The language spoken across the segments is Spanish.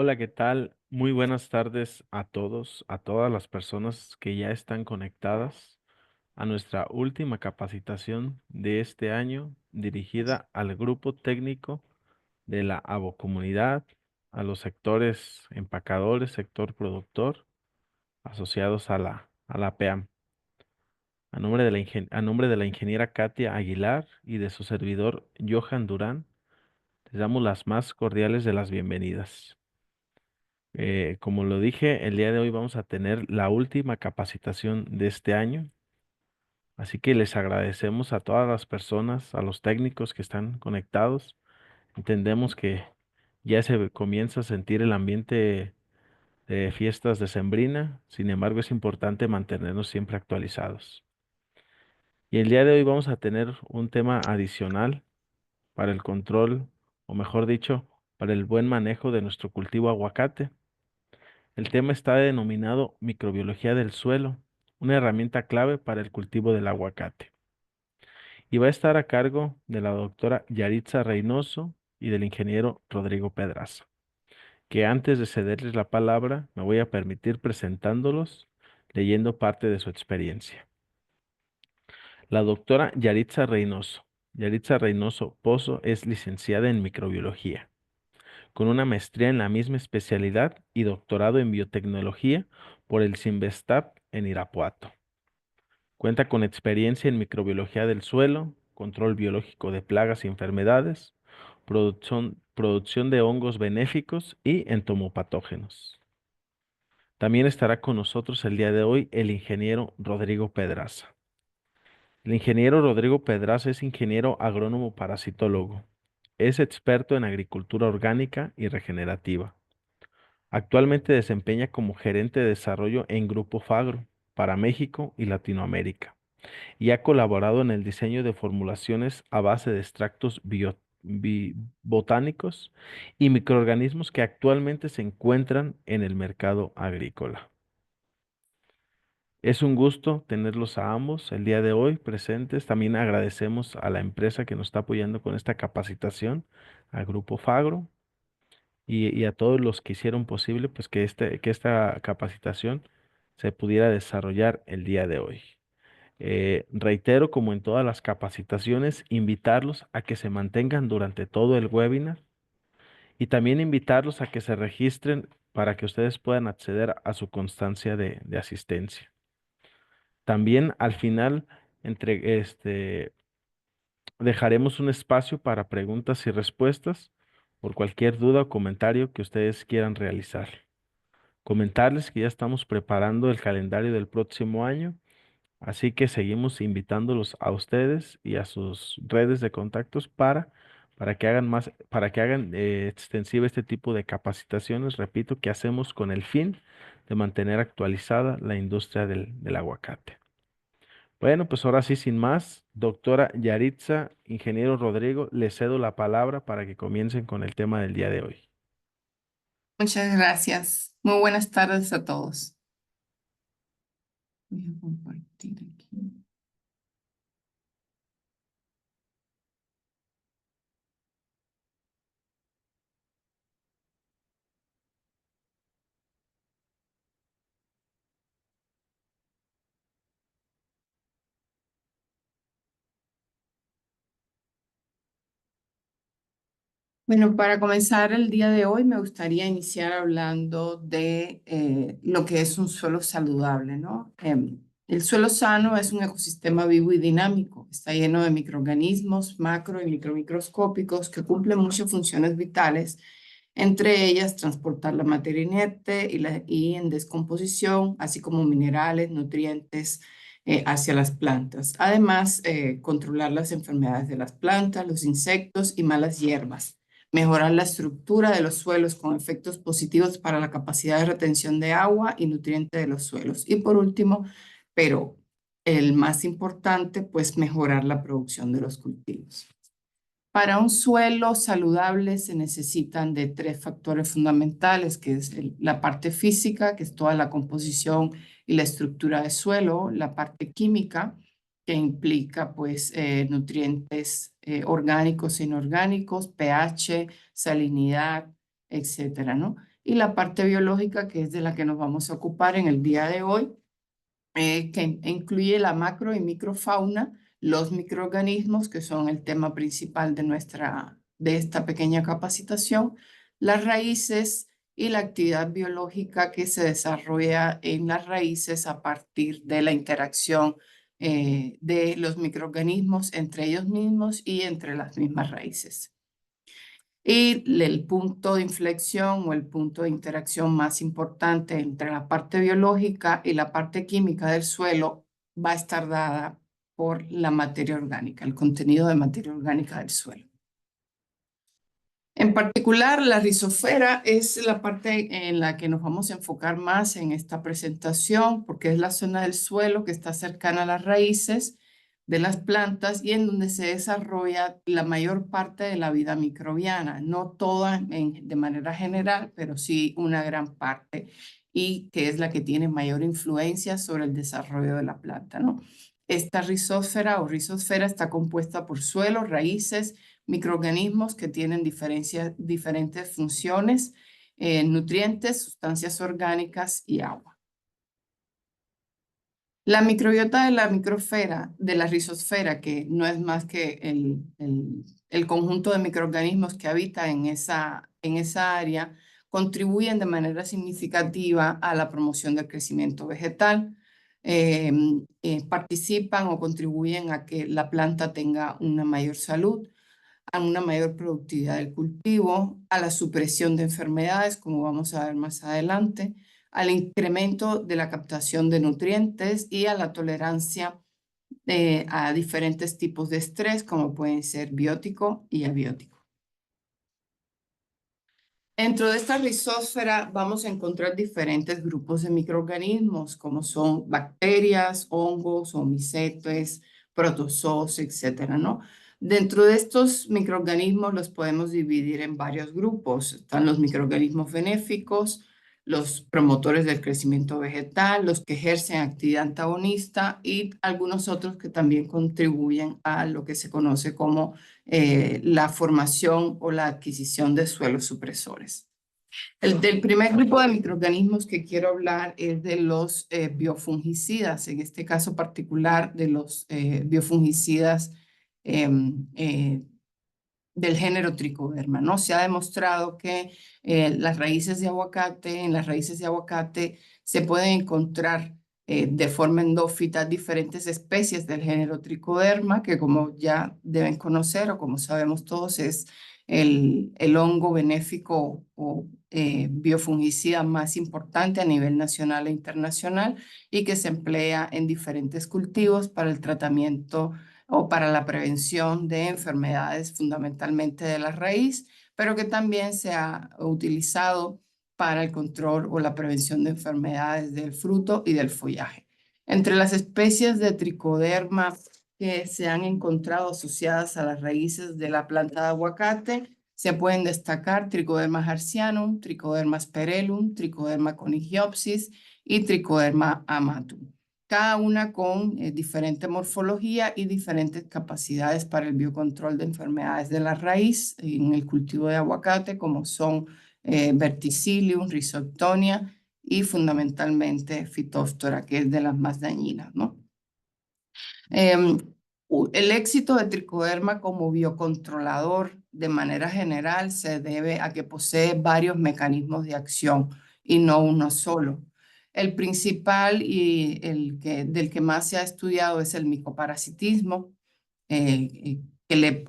Hola, ¿qué tal? Muy buenas tardes a todos, a todas las personas que ya están conectadas a nuestra última capacitación de este año dirigida al grupo técnico de la Comunidad, a los sectores empacadores, sector productor, asociados a la PEAM. A nombre de la ingeniera Katia Aguilar y de su servidor Johan Durán, les damos las más cordiales de las bienvenidas. Como lo dije, el día de hoy vamos a tener la última capacitación de este año, así que les agradecemos a todas las personas, a los técnicos que están conectados. Entendemos que ya se comienza a sentir el ambiente de fiestas decembrina, sin embargo es importante mantenernos siempre actualizados. Y el día de hoy vamos a tener un tema adicional para el control, o mejor dicho, para el buen manejo de nuestro cultivo aguacate. El tema está denominado microbiología del suelo, una herramienta clave para el cultivo del aguacate. Y va a estar a cargo de la doctora Yaritza Reynoso y del ingeniero Rodrigo Pedraza, que antes de cederles la palabra me voy a permitir presentándolos leyendo parte de su experiencia. La doctora Yaritza Reynoso. Yaritza Reynoso Pozo es licenciada en microbiología, con una maestría en la misma especialidad y doctorado en biotecnología por el CIMBESTAP en Irapuato. Cuenta con experiencia en microbiología del suelo, control biológico de plagas y enfermedades, producción de hongos benéficos y entomopatógenos. También estará con nosotros el día de hoy el ingeniero Rodrigo Pedraza. El ingeniero Rodrigo Pedraza es ingeniero agrónomo parasitólogo. Es experto en agricultura orgánica y regenerativa. Actualmente desempeña como gerente de desarrollo en Grupo Fagro para México y Latinoamérica y ha colaborado en el diseño de formulaciones a base de extractos botánicos y microorganismos que actualmente se encuentran en el mercado agrícola. Es un gusto tenerlos a ambos el día de hoy presentes. También agradecemos a la empresa que nos está apoyando con esta capacitación, al Grupo Fagro y a todos los que hicieron posible pues que esta capacitación se pudiera desarrollar el día de hoy. Reitero, como en todas las capacitaciones, invitarlos a que se mantengan durante todo el webinar y también invitarlos a que se registren para que ustedes puedan acceder a su constancia de asistencia. También al final dejaremos un espacio para preguntas y respuestas por cualquier duda o comentario que ustedes quieran realizar. Comentarles que ya estamos preparando el calendario del próximo año. Así que seguimos invitándolos a ustedes y a sus redes de contactos para que hagan extensiva este tipo de capacitaciones, repito, que hacemos con el fin de mantener actualizada la industria del aguacate. Bueno, pues ahora sí, sin más, doctora Yaritza, ingeniero Rodrigo, les cedo la palabra para que comiencen con el tema del día de hoy. Muchas gracias. Muy buenas tardes a todos. Voy a compartir aquí. Bueno, para comenzar el día de hoy me gustaría iniciar hablando de lo que es un suelo saludable, ¿no? El suelo sano es un ecosistema vivo y dinámico. Está lleno de microorganismos macro y microscópicos que cumplen muchas funciones vitales, entre ellas transportar la materia inerte y en descomposición, así como minerales, nutrientes hacia las plantas. Además, controlar las enfermedades de las plantas, los insectos y malas hierbas, mejorar la estructura de los suelos con efectos positivos para la capacidad de retención de agua y nutrientes de los suelos. Y por último, pero el más importante, pues mejorar la producción de los cultivos. Para un suelo saludable se necesitan de tres factores fundamentales, que es la parte física, que es toda la composición y la estructura del suelo, la parte química, que implica pues nutrientes orgánicos e inorgánicos, pH, salinidad, etcétera, ¿no? y la parte biológica, que es de la que nos vamos a ocupar en el día de hoy, que incluye la macro y microfauna, los microorganismos, que son el tema principal de esta pequeña capacitación, las raíces y la actividad biológica que se desarrolla en las raíces a partir de la interacción de los microorganismos entre ellos mismos y entre las mismas raíces. Y el punto de inflexión o el punto de interacción más importante entre la parte biológica y la parte química del suelo va a estar dada por la materia orgánica, el contenido de materia orgánica del suelo. En particular, la rizosfera es la parte en la que nos vamos a enfocar más en esta presentación, porque es la zona del suelo que está cercana a las raíces de las plantas y en donde se desarrolla la mayor parte de la vida microbiana, no toda de manera general, pero sí una gran parte, y que es la que tiene mayor influencia sobre el desarrollo de la planta, ¿no? Esta rizosfera o rizosfera está compuesta por suelo, raíces, microorganismos que tienen diferentes funciones, nutrientes, sustancias orgánicas y agua. La microbiota de la microsfera, de la rizosfera, que no es más que el conjunto de microorganismos que habita en esa área, contribuyen de manera significativa a la promoción del crecimiento vegetal, participan o contribuyen a que la planta tenga una mayor salud, a una mayor productividad del cultivo, a la supresión de enfermedades, como vamos a ver más adelante, al incremento de la captación de nutrientes y a la tolerancia a diferentes tipos de estrés, como pueden ser biótico y abiótico. Dentro de esta rizósfera vamos a encontrar diferentes grupos de microorganismos, como son bacterias, hongos, micetes, protozoos, etcétera, ¿no? Dentro de estos microorganismos los podemos dividir en varios grupos. Están los microorganismos benéficos, los promotores del crecimiento vegetal, los que ejercen actividad antagonista y algunos otros que también contribuyen a lo que se conoce como la formación o la adquisición de suelos supresores. El del primer grupo de microorganismos que quiero hablar es de los biofungicidas, en este caso particular de los biofungicidas del género Tricoderma, ¿no? Se ha demostrado que en las raíces de aguacate se pueden encontrar de forma endófita diferentes especies del género Tricoderma, que como ya deben conocer o como sabemos todos es el hongo benéfico o biofungicida más importante a nivel nacional e internacional y que se emplea en diferentes cultivos para el tratamiento o para la prevención de enfermedades fundamentalmente de la raíz, pero que también se ha utilizado para el control o la prevención de enfermedades del fruto y del follaje. Entre las especies de Tricoderma que se han encontrado asociadas a las raíces de la planta de aguacate, se pueden destacar Tricoderma harzianum, Tricoderma asperellum, Tricoderma conigiopsis y Tricoderma amatum, cada una con diferente morfología y diferentes capacidades para el biocontrol de enfermedades de la raíz en el cultivo de aguacate, como son Verticillium, Rhizoctonia y fundamentalmente Phytophthora, que es de las más dañinas, ¿no? El éxito de Tricoderma como biocontrolador de manera general se debe a que posee varios mecanismos de acción y no uno solo. El principal y del que más se ha estudiado es el micoparasitismo, que le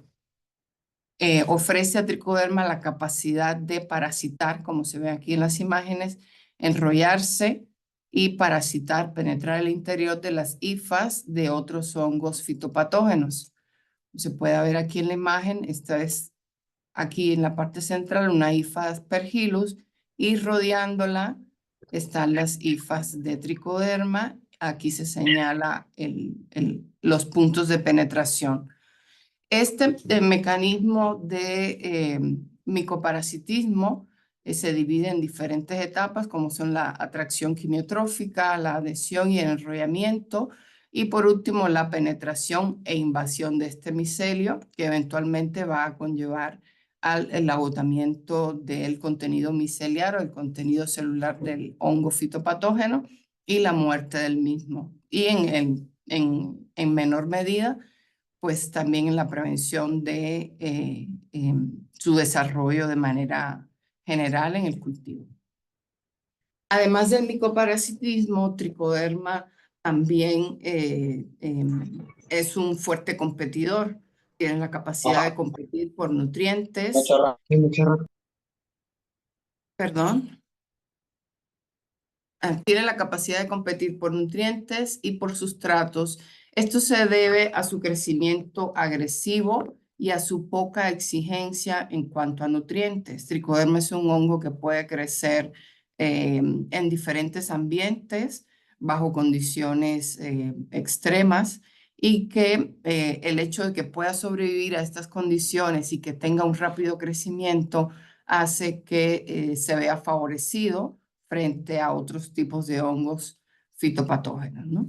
ofrece a Tricoderma la capacidad de parasitar, como se ve aquí en las imágenes, enrollarse y parasitar, penetrar el interior de las hifas de otros hongos fitopatógenos. Se puede ver aquí en la imagen, esta es aquí en la parte central una hifa de Aspergillus y rodeándola están las hifas de Tricoderma. Aquí se señala los puntos de penetración. Este mecanismo de micoparasitismo se divide en diferentes etapas, como son la atracción quimiotrófica, la adhesión y el enrollamiento, y por último la penetración e invasión de este micelio, que eventualmente va a conllevar al agotamiento del contenido miceliar o el contenido celular del hongo fitopatógeno y la muerte del mismo. Y en menor medida, pues también en la prevención de su desarrollo de manera general en el cultivo. Además del micoparasitismo, tricoderma también es un fuerte competidor. Tiene la capacidad de competir por nutrientes. Perdón. Tiene la capacidad de competir por nutrientes y por sustratos. Esto se debe a su crecimiento agresivo y a su poca exigencia en cuanto a nutrientes. Tricoderma es un hongo que puede crecer en diferentes ambientes, bajo condiciones extremas, y que el hecho de que pueda sobrevivir a estas condiciones y que tenga un rápido crecimiento hace que se vea favorecido frente a otros tipos de hongos fitopatógenos, ¿no?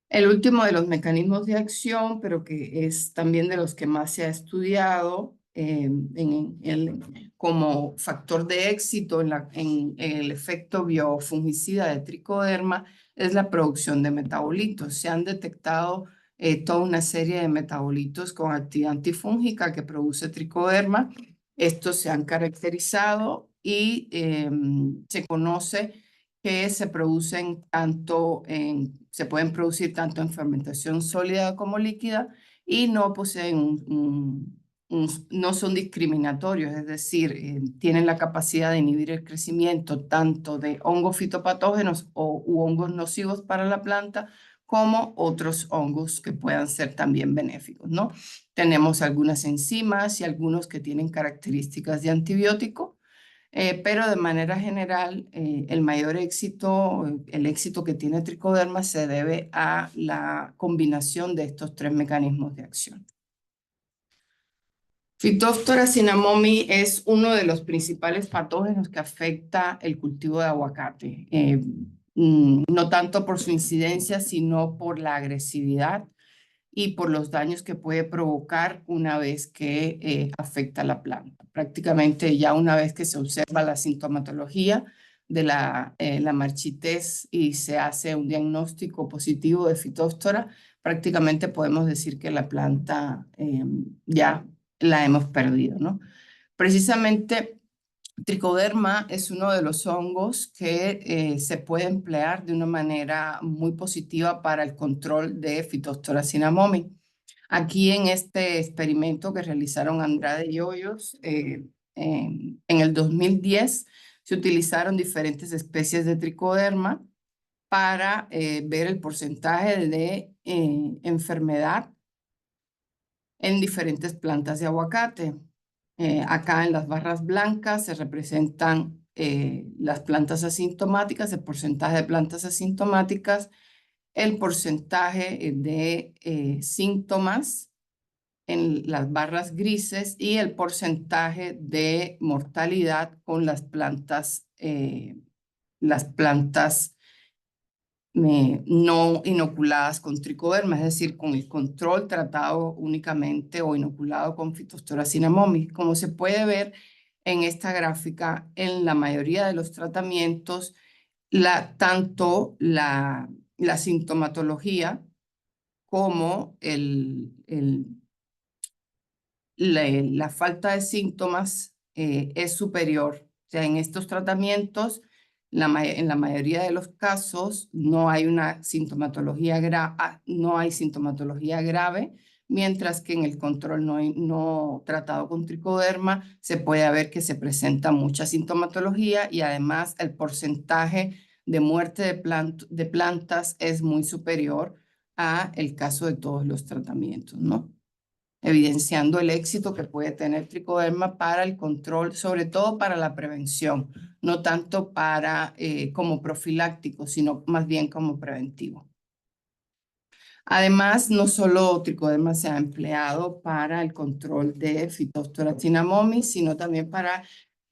El último de los mecanismos de acción, pero que es también de los que más se ha estudiado como factor de éxito en el efecto biofungicida de tricoderma, es la producción de metabolitos. Se han detectado toda una serie de metabolitos con actividad antifúngica que produce tricoderma. Estos se han caracterizado y se conoce que se pueden producir tanto en fermentación sólida como líquida y no poseen no son discriminatorios, es decir, tienen la capacidad de inhibir el crecimiento tanto de hongos fitopatógenos u hongos nocivos para la planta como otros hongos que puedan ser también benéficos, ¿no? Tenemos algunas enzimas y algunos que tienen características de antibiótico. Pero de manera general, el mayor éxito, el éxito que tiene Tricoderma se debe a la combinación de estos tres mecanismos de acción. Phytophthora cinnamomi es uno de los principales patógenos que afecta el cultivo de aguacate, no tanto por su incidencia, sino por la agresividad y por los daños que puede provocar una vez que afecta la planta. Prácticamente ya una vez que se observa la sintomatología de la marchitez y se hace un diagnóstico positivo de Phytophthora, prácticamente podemos decir que la planta ya la hemos perdido, ¿no? Precisamente Tricoderma es uno de los hongos que se puede emplear de una manera muy positiva para el control de Phytophthora cinnamomi. Aquí en este experimento que realizaron Andrade y Hoyos, en el 2010 se utilizaron diferentes especies de tricoderma para ver el porcentaje de enfermedad en diferentes plantas de aguacate. Acá en las barras blancas se representan las plantas asintomáticas, el porcentaje de plantas asintomáticas, el porcentaje de síntomas en las barras grises y el porcentaje de mortalidad con las plantas no inoculadas con tricoderma, es decir, con el control tratado únicamente o inoculado con Phytophthora cinnamomi. Como se puede ver en esta gráfica, en la mayoría de los tratamientos, tanto la sintomatología como la falta de síntomas es superior. O sea, en estos tratamientos, en la mayoría de los casos, no hay una no hay sintomatología grave, mientras que en el control no tratado con tricoderma se puede ver que se presenta mucha sintomatología y además el porcentaje de muerte de plantas es muy superior a el caso de todos los tratamientos, ¿no? Evidenciando el éxito que puede tener tricoderma para el control, sobre todo para la prevención, no tanto como profiláctico, sino más bien como preventivo. Además, no solo tricoderma se ha empleado para el control de Phytophthora cinnamomi, sino también para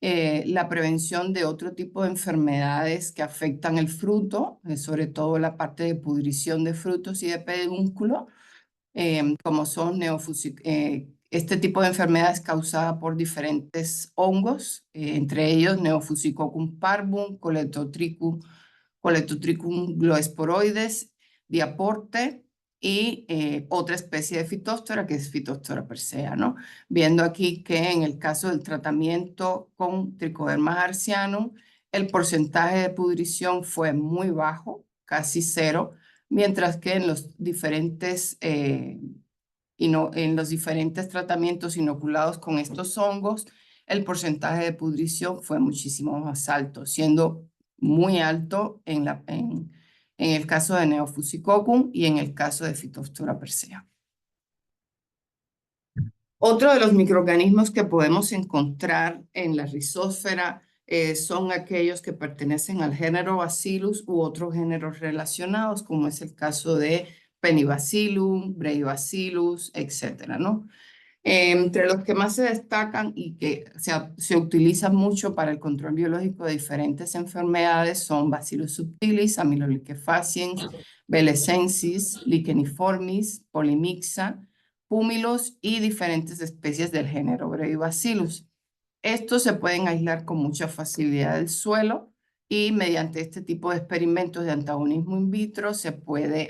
la prevención de otro tipo de enfermedades que afectan el fruto, sobre todo la parte de pudrición de frutos y de pedúnculo, como son Este tipo de enfermedad es causada por diferentes hongos, entre ellos Neofusicoccus parvum, Coledotrichum gloesporoides, diaporte y otra especie de Phytophthora que es Phytophthora persea, ¿no? Viendo aquí que en el caso del tratamiento con Trichoderma marcianum, el porcentaje de pudrición fue muy bajo, casi cero, mientras que en los diferentes en los diferentes tratamientos inoculados con estos hongos, el porcentaje de pudrición fue muchísimo más alto, siendo muy alto en el caso de Neofusicoccus y en el caso de Phytophthora persea. Otro de los microorganismos que podemos encontrar en la rizósfera son aquellos que pertenecen al género Bacillus u otros géneros relacionados, como es el caso de Penibacillum, Breibacillus, etcétera, ¿no? Entre los que más se destacan y que se utilizan mucho para el control biológico de diferentes enfermedades son Bacillus subtilis, Amyloliquefaciens, Belesensis, Licheniformis, Polymixa, Púmilos y diferentes especies del género Brevibacillus. Estos se pueden aislar con mucha facilidad del suelo y mediante este tipo de experimentos de antagonismo in vitro se puede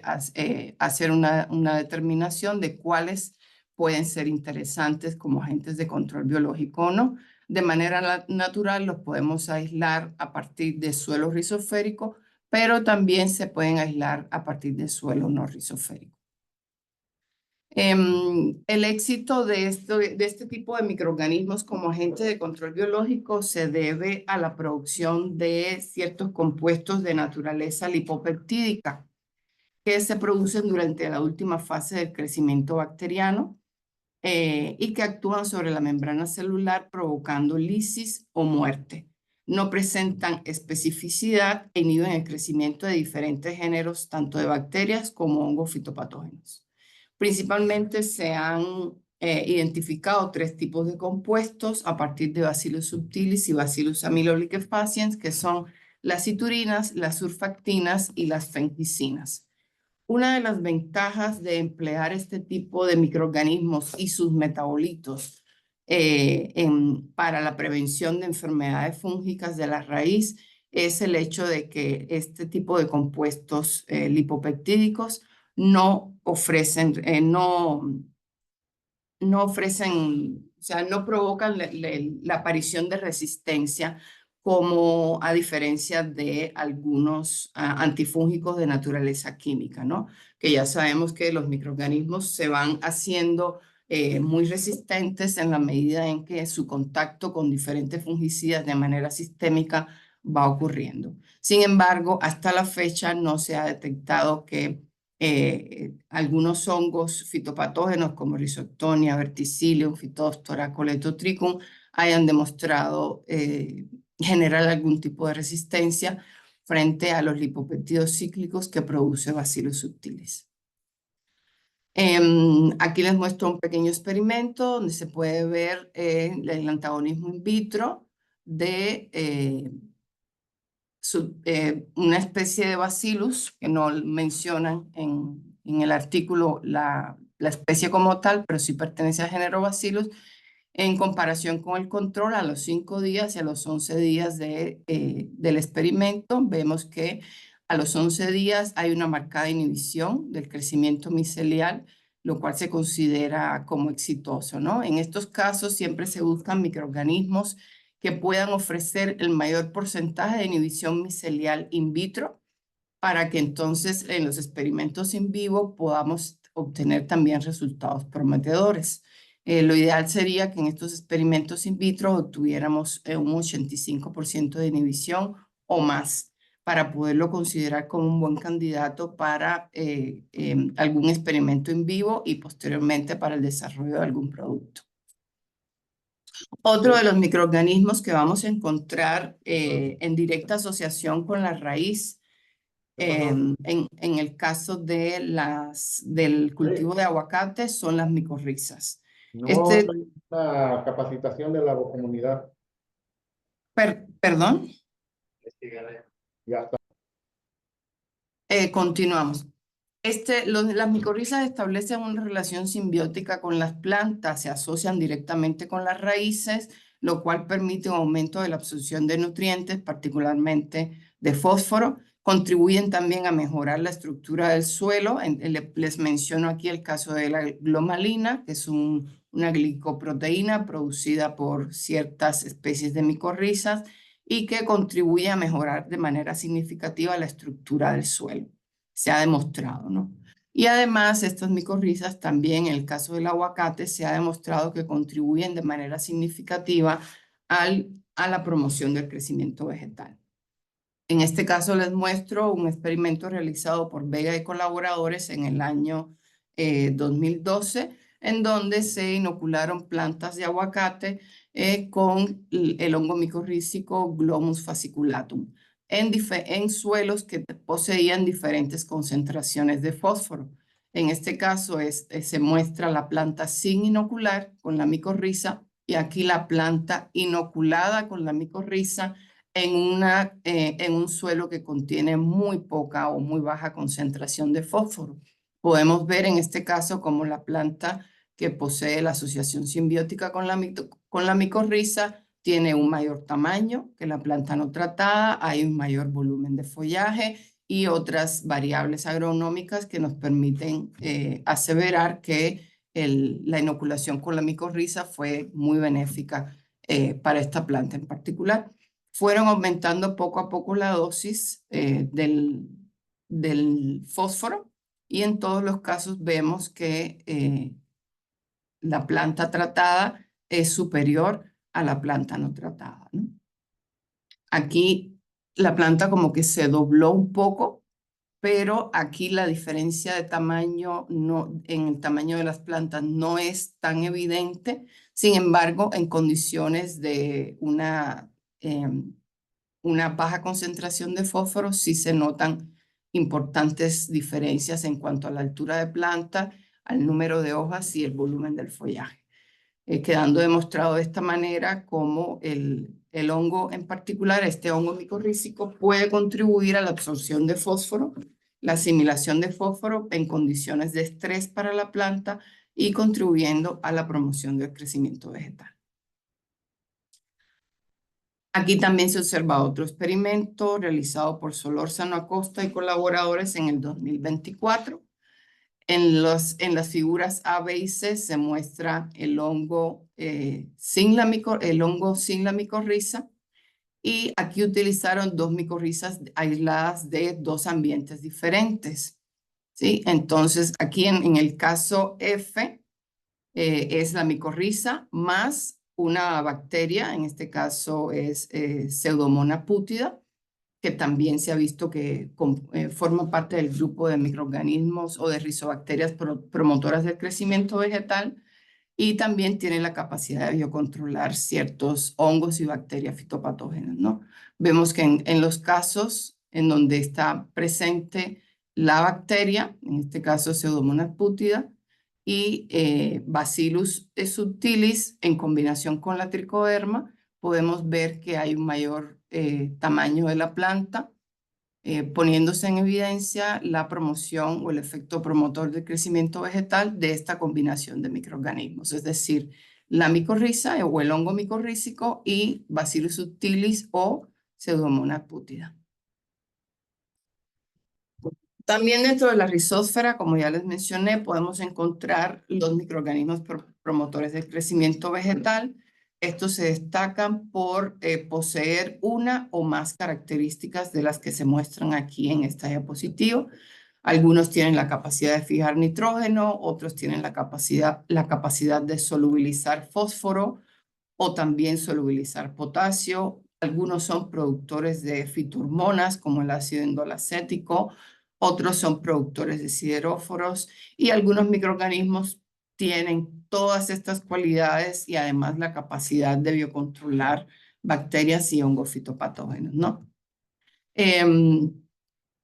hacer una determinación de cuáles pueden ser interesantes como agentes de control biológico o no. De manera natural los podemos aislar a partir de suelo rizosférico, pero también se pueden aislar a partir de suelo no rizosférico. El éxito de este tipo de microorganismos como agente de control biológico se debe a la producción de ciertos compuestos de naturaleza lipopeptídica que se producen durante la última fase del crecimiento bacteriano y que actúan sobre la membrana celular provocando lisis o muerte. No presentan especificidad e inhiben el crecimiento de diferentes géneros, tanto de bacterias como hongos fitopatógenos. Principalmente se han identificado tres tipos de compuestos a partir de Bacillus subtilis y Bacillus amyloliquefaciens, que son las citurinas, las surfactinas y las fencicinas. Una de las ventajas de emplear este tipo de microorganismos y sus metabolitos para la prevención de enfermedades fúngicas de la raíz es el hecho de que este tipo de compuestos lipopeptídicos no ofrecen, o sea, no provocan la aparición de resistencia como a diferencia de algunos antifúngicos de naturaleza química, ¿no? Que ya sabemos que los microorganismos se van haciendo muy resistentes en la medida en que su contacto con diferentes fungicidas de manera sistémica va ocurriendo. Sin embargo, hasta la fecha no se ha detectado que algunos hongos fitopatógenos como Rhizoctonia, Verticillium, Phytophthora, Coledotrichum hayan demostrado generar algún tipo de resistencia frente a los lipopéptidos cíclicos que produce Bacillus subtilis. Aquí les muestro un pequeño experimento donde se puede ver el antagonismo in vitro de una especie de bacillus que no mencionan en el artículo la especie como tal, pero sí pertenece al género Bacillus, en comparación con el control a los 5 días y a los 11 días del experimento. Vemos que a los 11 días hay una marcada inhibición del crecimiento micelial, lo cual se considera como exitoso, ¿no? En estos casos siempre se buscan microorganismos que puedan ofrecer el mayor porcentaje de inhibición micelial in vitro para que entonces en los experimentos in vivo podamos obtener también resultados prometedores. Lo ideal sería que en estos experimentos in vitro obtuviéramos un 85% de inhibición o más para poderlo considerar como un buen candidato para algún experimento in vivo y posteriormente para el desarrollo de algún producto. Otro de los microorganismos que vamos a encontrar en directa asociación con la raíz, en el caso de del cultivo de aguacate, son las micorrizas. No hay una capacitación de la comunidad. Perdón, Ya está. continuamos. Las micorrizas establecen una relación simbiótica con las plantas, se asocian directamente con las raíces, lo cual permite un aumento de la absorción de nutrientes, particularmente de fósforo. Contribuyen también a mejorar la estructura del suelo. Les menciono aquí el caso de la glomalina, que es una glicoproteína producida por ciertas especies de micorrizas y que contribuye a mejorar de manera significativa la estructura del suelo. Se ha demostrado, ¿no? Y además, estas micorrizas también, en el caso del aguacate, se ha demostrado que contribuyen de manera significativa a la promoción del crecimiento vegetal. En este caso les muestro un experimento realizado por Vega y colaboradores en el año 2012, en donde se inocularon plantas de aguacate con el hongo micorrícico Glomus fasciculatum en suelos que poseían diferentes concentraciones de fósforo. En este caso se muestra la planta sin inocular con la micorriza y aquí la planta inoculada con la micorriza en un suelo que contiene muy poca o muy baja concentración de fósforo. Podemos ver en este caso como la planta que posee la asociación simbiótica con la micorriza tiene un mayor tamaño que la planta no tratada, hay un mayor volumen de follaje y otras variables agronómicas que nos permiten aseverar que la inoculación con la micorriza fue muy benéfica para esta planta en particular. Fueron aumentando poco a poco la dosis del fósforo y en todos los casos vemos que la planta tratada es superior a la planta no tratada, ¿no? Aquí la planta como que se dobló un poco, pero aquí la diferencia de tamaño en el tamaño de las plantas no es tan evidente. Sin embargo, en condiciones de una baja concentración de fósforo sí se notan importantes diferencias en cuanto a la altura de planta, al número de hojas y el volumen del follaje, quedando demostrado de esta manera cómo el hongo en particular, este hongo micorrícico, puede contribuir a la absorción de fósforo, la asimilación de fósforo en condiciones de estrés para la planta y contribuyendo a la promoción del crecimiento vegetal. Aquí también se observa otro experimento realizado por Solórzano Acosta y colaboradores en el 2024. En las figuras A, B y C se muestra el hongo sin la micorriza y aquí utilizaron dos micorrizas aisladas de dos ambientes diferentes, ¿sí? Entonces, aquí en el caso F es la micorriza más una bacteria, en este caso es Pseudomonas putida, que también se ha visto que forma parte del grupo de microorganismos o de rizobacterias promotoras del crecimiento vegetal y también tiene la capacidad de biocontrolar ciertos hongos y bacterias fitopatógenas, ¿no? Vemos que en los casos en donde está presente la bacteria, en este caso Pseudomonas putida, y Bacillus subtilis en combinación con la tricoderma, podemos ver que hay un mayor tamaño de la planta, poniéndose en evidencia la promoción o el efecto promotor del crecimiento vegetal de esta combinación de microorganismos, es decir, la micorriza o el hongo micorrícico y Bacillus subtilis o Pseudomonas putida. También dentro de la rizósfera, como ya les mencioné, podemos encontrar los microorganismos promotores del crecimiento vegetal. Estos se destacan por poseer una o más características de las que se muestran aquí en esta diapositiva. Algunos tienen la capacidad de fijar nitrógeno, otros tienen la capacidad de solubilizar fósforo o también solubilizar potasio. Algunos son productores de fitohormonas como el ácido indolacético, otros son productores de sideróforos y algunos microorganismos tienen todas estas cualidades y además la capacidad de biocontrolar bacterias y hongos fitopatógenos, ¿no?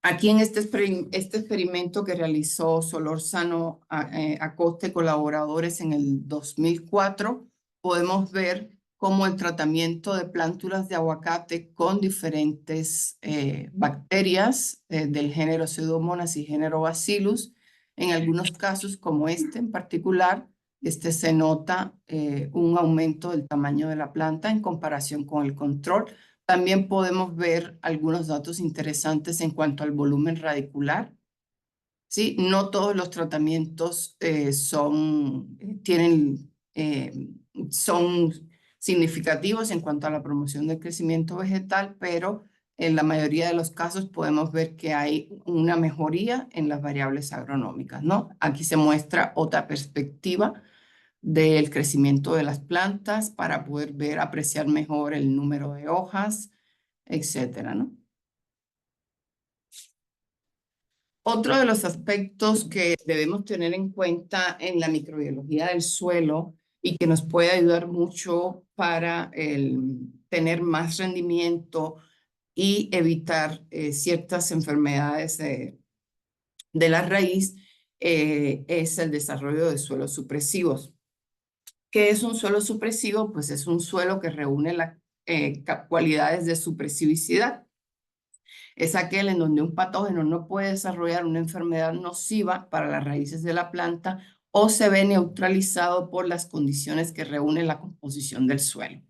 Aquí en este experimento que realizó Solórzano Acosta y colaboradores en el 2004, podemos ver como el tratamiento de plántulas de aguacate con diferentes bacterias del género Pseudomonas y género Bacillus. En algunos casos, como este en particular, se nota un aumento del tamaño de la planta en comparación con el control. También podemos ver algunos datos interesantes en cuanto al volumen radicular. ¿Sí? No todos los tratamientos son significativos en cuanto a la promoción del crecimiento vegetal, pero en la mayoría de los casos podemos ver que hay una mejoría en las variables agronómicas, ¿no? Aquí se muestra otra perspectiva del crecimiento de las plantas para poder ver, apreciar mejor el número de hojas, etcétera, ¿no? Otro de los aspectos que debemos tener en cuenta en la microbiología del suelo y que nos puede ayudar mucho para tener más rendimiento y evitar ciertas enfermedades de la raíz es el desarrollo de suelos supresivos. ¿Qué es un suelo supresivo? Pues es un suelo que reúne las cualidades de supresividad. Es aquel en donde un patógeno no puede desarrollar una enfermedad nociva para las raíces de la planta o se ve neutralizado por las condiciones que reúnen la composición del suelo.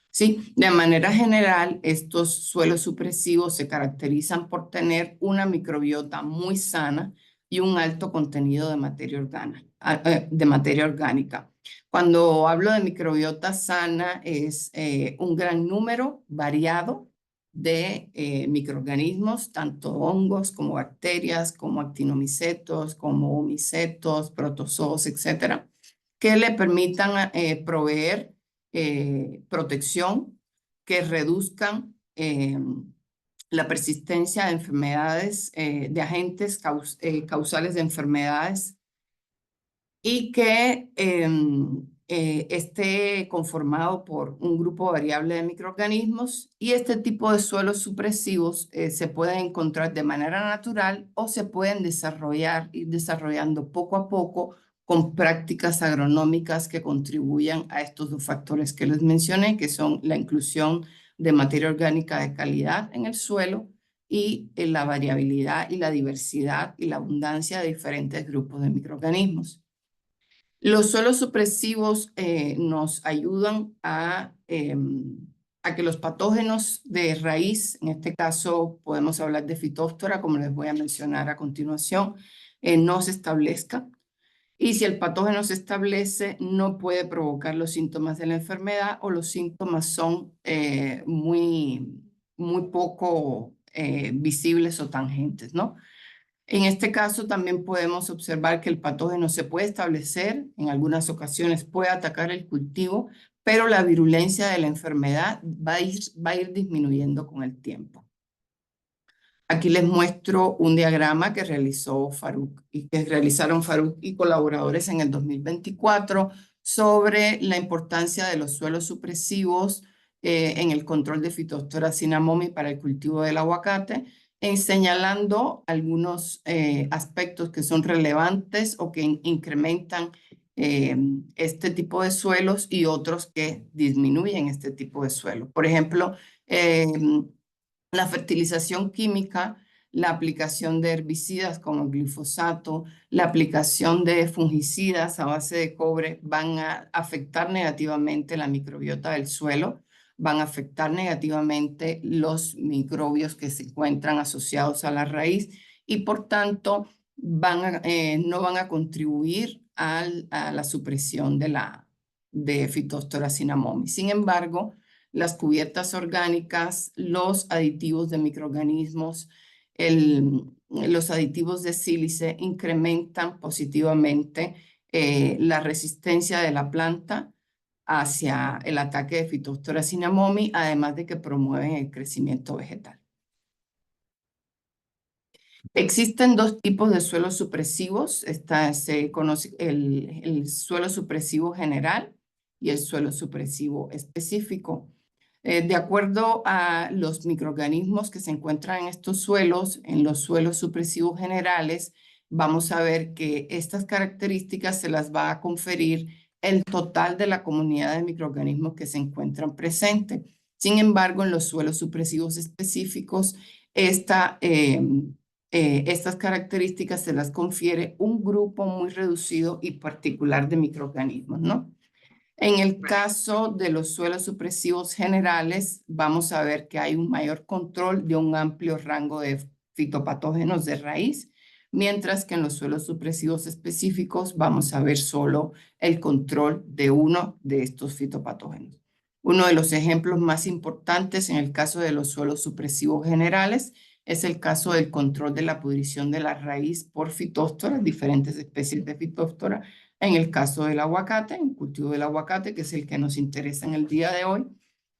¿Sí? De manera general, estos suelos supresivos se caracterizan por tener una microbiota muy sana y un alto contenido de materia orgánica. Cuando hablo de microbiota sana, es un gran número variado de microorganismos, tanto hongos como bacterias, como actinomicetos, como micetos, protozoos, etcétera, que le permitan proveer protección, que reduzcan la persistencia de enfermedades, de agentes causales de enfermedades y que esté conformado por un grupo variable de microorganismos, y este tipo de suelos supresivos se pueden encontrar de manera natural o se pueden ir desarrollando poco a poco con prácticas agronómicas que contribuyan a estos dos factores que les mencioné, que son la inclusión de materia orgánica de calidad en el suelo y la variabilidad y la diversidad y la abundancia de diferentes grupos de microorganismos. Los suelos supresivos nos ayudan a que los patógenos de raíz, en este caso podemos hablar de Phytophthora, como les voy a mencionar a continuación, no se establezcan. Y si el patógeno se establece, no puede provocar los síntomas de la enfermedad o los síntomas son muy poco visibles o tangentes, ¿no? En este caso también podemos observar que el patógeno se puede establecer, en algunas ocasiones puede atacar el cultivo, pero la virulencia de la enfermedad va a ir disminuyendo con el tiempo. Aquí les muestro un diagrama que realizaron Farouk y colaboradores en el 2024 sobre la importancia de los suelos supresivos en el control de Phytophthora cinnamomi para el cultivo del aguacate, señalando algunos aspectos que son relevantes o que incrementan este tipo de suelos y otros que disminuyen este tipo de suelos. Por ejemplo, la fertilización química, la aplicación de herbicidas como el glifosato, la aplicación de fungicidas a base de cobre van a afectar negativamente la microbiota del suelo, van a afectar negativamente los microbios que se encuentran asociados a la raíz y por tanto no van a contribuir a la supresión de Phytophthora cinnamomi. Sin embargo, las cubiertas orgánicas, los aditivos de microorganismos, los aditivos de sílice incrementan positivamente la resistencia de la planta hacia el ataque de Phytophthora cinnamomi, además de que promueven el crecimiento vegetal. Existen dos tipos de suelos supresivos. Se conoce el suelo supresivo general y el suelo supresivo específico. De acuerdo a los microorganismos que se encuentran en estos suelos, en los suelos supresivos generales, vamos a ver que estas características se las va a conferir el total de la comunidad de microorganismos que se encuentran presentes. Sin embargo, en los suelos supresivos específicos, estas características se las confiere un grupo muy reducido y particular de microorganismos, ¿no? En el caso de los suelos supresivos generales, vamos a ver que hay un mayor control de un amplio rango de fitopatógenos de raíz, mientras que en los suelos supresivos específicos vamos a ver solo el control de uno de estos fitopatógenos. Uno de los ejemplos más importantes en el caso de los suelos supresivos generales es el caso del control de la pudrición de la raíz por fitóstoras, diferentes especies de fitóstoras, en el caso del aguacate, en el cultivo del aguacate, que es el que nos interesa en el día de hoy.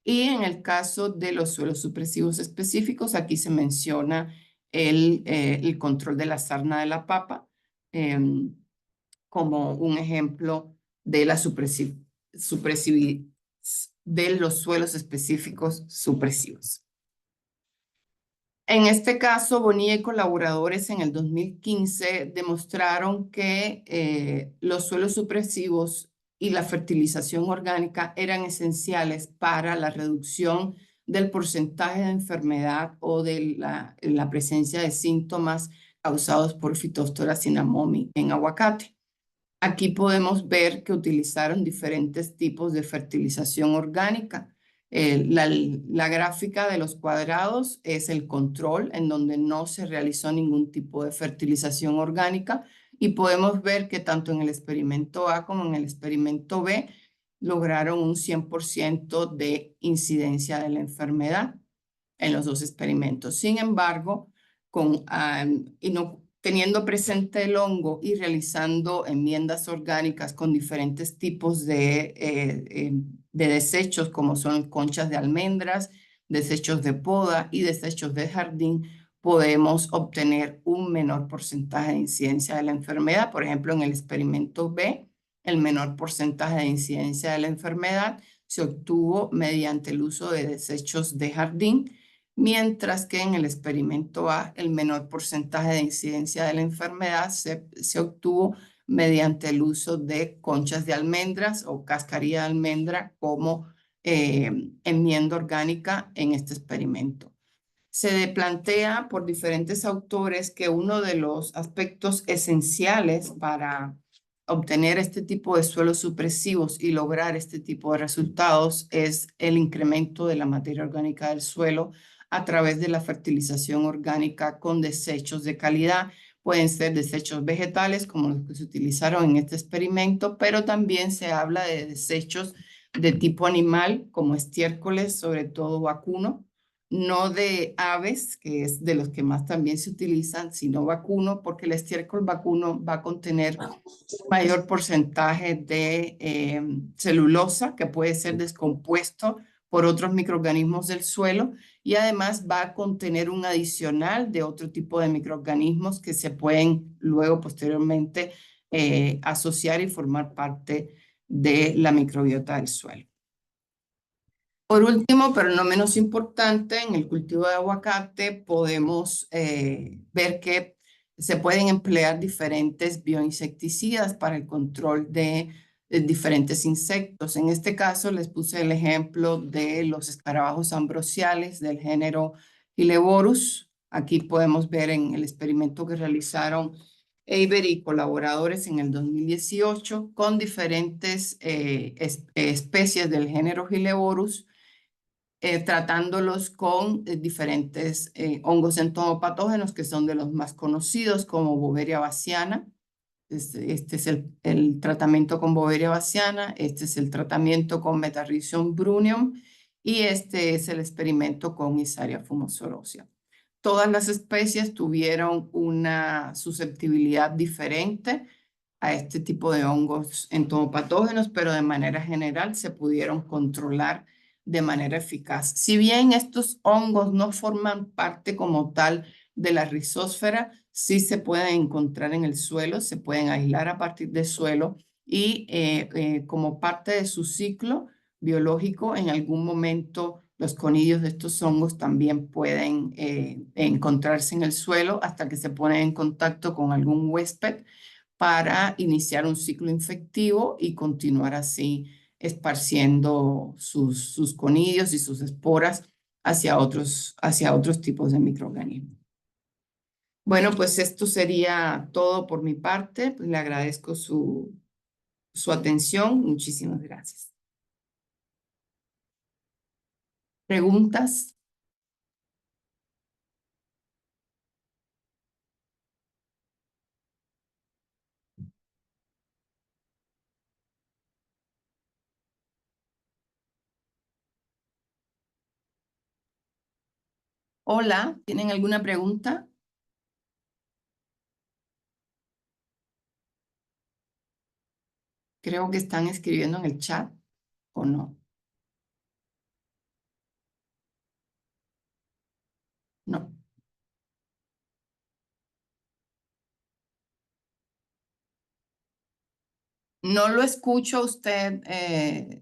Y en el caso de los suelos supresivos específicos, aquí se menciona el control de la sarna de la papa como un ejemplo de la de los suelos específicos supresivos. En este caso, Bonilla y colaboradores en el 2015 demostraron que los suelos supresivos y la fertilización orgánica eran esenciales para la reducción del porcentaje de enfermedad o de la presencia de síntomas causados por Phytophthora cinnamomi en aguacate. Aquí podemos ver que utilizaron diferentes tipos de fertilización orgánica. La gráfica de los cuadrados es el control, en donde no se realizó ningún tipo de fertilización orgánica, y podemos ver que tanto en el experimento A como en el experimento B lograron un 100% de incidencia de la enfermedad en los dos experimentos. Sin embargo, teniendo presente el hongo y realizando enmiendas orgánicas con diferentes tipos de desechos, como son conchas de almendras, desechos de poda y desechos de jardín, podemos obtener un menor porcentaje de incidencia de la enfermedad. Por ejemplo, en el experimento B, el menor porcentaje de incidencia de la enfermedad se obtuvo mediante el uso de desechos de jardín, mientras que en el experimento A el menor porcentaje de incidencia de la enfermedad se obtuvo mediante el uso de conchas de almendras o cascarilla de almendra como enmienda orgánica en este experimento. Se plantea por diferentes autores que uno de los aspectos esenciales para obtener este tipo de suelos supresivos y lograr este tipo de resultados es el incremento de la materia orgánica del suelo a través de la fertilización orgánica con desechos de calidad. Pueden ser desechos vegetales como los que se utilizaron en este experimento, pero también se habla de desechos de tipo animal como estiércoles, sobre todo vacuno, no de aves, que es de los que más también se utilizan, sino vacuno, porque el estiércol vacuno va a contener mayor porcentaje de celulosa que puede ser descompuesto por otros microorganismos del suelo, y además va a contener un adicional de otro tipo de microorganismos que se pueden luego posteriormente asociar y formar parte de la microbiota del suelo. Por último, pero no menos importante, en el cultivo de aguacate podemos ver que se pueden emplear diferentes bioinsecticidas para el control de diferentes insectos. En este caso les puse el ejemplo de los escarabajos ambrosiales del género Hilevorus. Aquí podemos ver en el experimento que realizaron Eiber y colaboradores en el 2018 con diferentes especies del género Hilevorus, tratándolos con diferentes hongos entomopatógenos que son de los más conocidos, como Boveria bassiana. Este es el tratamiento con Boveria bassiana, este es el tratamiento con Metarhizium brunneum y este es el experimento con Isaria fumosorosea. Todas las especies tuvieron una susceptibilidad diferente a este tipo de hongos entomopatógenos, pero de manera general se pudieron controlar de manera eficaz. Si bien estos hongos no forman parte como tal de la rizósfera, sí se pueden encontrar en el suelo, se pueden aislar a partir del suelo y como parte de su ciclo biológico, en algún momento los conillos de estos hongos también pueden encontrarse en el suelo hasta que se ponen en contacto con algún huésped para iniciar un ciclo infectivo y continuar así esparciendo sus conidios y sus esporas hacia otros tipos de microorganismos. Bueno, pues esto sería todo por mi parte. Pues le agradezco su atención. Muchísimas gracias. ¿Preguntas? Hola, ¿tienen alguna pregunta? Creo que están escribiendo en el chat, ¿o no? No. No lo escucho a usted,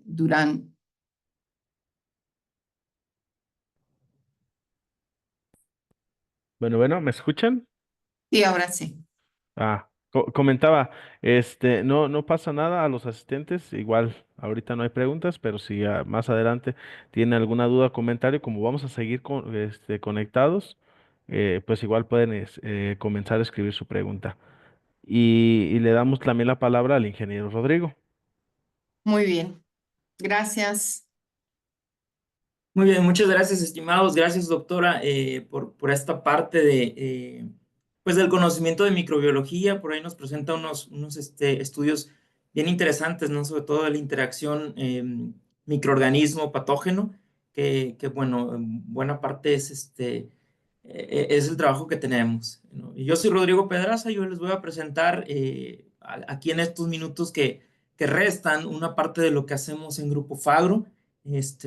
Durán. Bueno, ¿me escuchan? Sí, ahora sí. Comentaba, no pasa nada a los asistentes, igual ahorita no hay preguntas, pero si más adelante tienen alguna duda o comentario, como vamos a seguir conectados, pues igual pueden comenzar a escribir su pregunta. Y le damos también la palabra al ingeniero Rodrigo. Muy bien. Gracias. Muy bien, muchas gracias, estimados. Gracias, doctora, por esta parte pues del conocimiento de microbiología. Por ahí nos presenta unos estudios bien interesantes, ¿no? Sobre todo de la interacción microorganismo-patógeno, bueno, en buena parte es el trabajo que tenemos, ¿no? Y yo soy Rodrigo Pedraza. Yo les voy a presentar aquí en estos minutos que restan una parte de lo que hacemos en Grupo Fagro. Pues,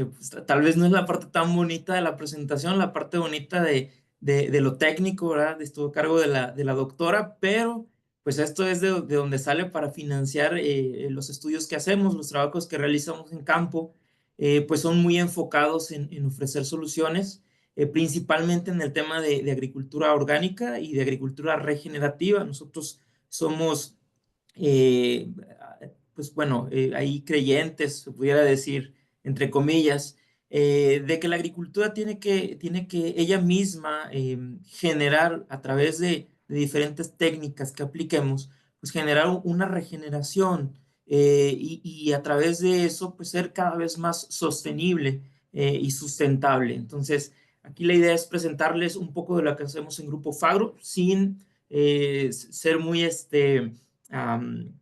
tal vez no es la parte tan bonita de la presentación, la parte bonita de lo técnico, ¿verdad? Estuvo a cargo de la doctora, pero pues esto es de donde sale para financiar los estudios que hacemos, los trabajos que realizamos en campo. Pues son muy enfocados en ofrecer soluciones, principalmente en el tema de agricultura orgánica y de agricultura regenerativa. Nosotros somos, eh, pues bueno, ahí creyentes, se pudiera decir, entre comillas, de que la agricultura tiene que ella misma generar a través de diferentes técnicas que apliquemos, pues generar una regeneración, y a través de eso, pues ser cada vez más sostenible y sustentable. Entonces, aquí la idea es presentarles un poco de lo que hacemos en Grupo Fagro sin ser am,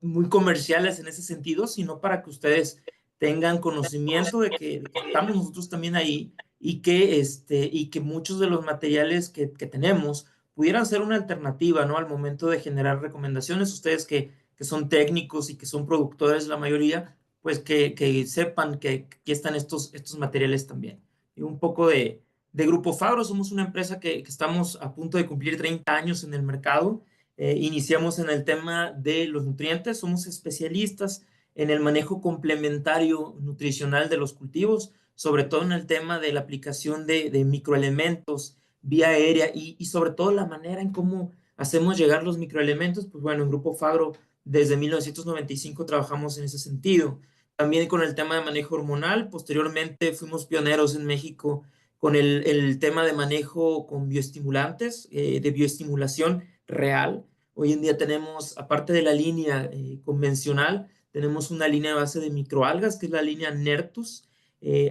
muy comerciales en ese sentido, sino para que ustedes tengan conocimiento de que estamos nosotros también ahí, y que muchos de los materiales que tenemos pudieran ser una alternativa, ¿no? Al momento de generar recomendaciones. Ustedes que son técnicos y que son productores, la mayoría, pues que sepan que aquí están estos materiales también. Y un poco de Grupo Fagro. Somos una empresa que estamos a punto de cumplir 30 años en el mercado. Iniciamos en el tema de los nutrientes. Somos especialistas en el manejo complementario nutricional de los cultivos, sobre todo en el tema de la aplicación de microelementos vía aérea, y sobre todo la manera en cómo hacemos llegar los microelementos. Pues bueno, en Grupo Fagro desde 1995 trabajamos en ese sentido. También con el tema de manejo hormonal. Posteriormente fuimos pioneros en México con el tema de manejo con bioestimulantes, de bioestimulación real. Hoy en día tenemos, aparte de la línea convencional, tenemos una línea a base de microalgas, que es la línea Nertus,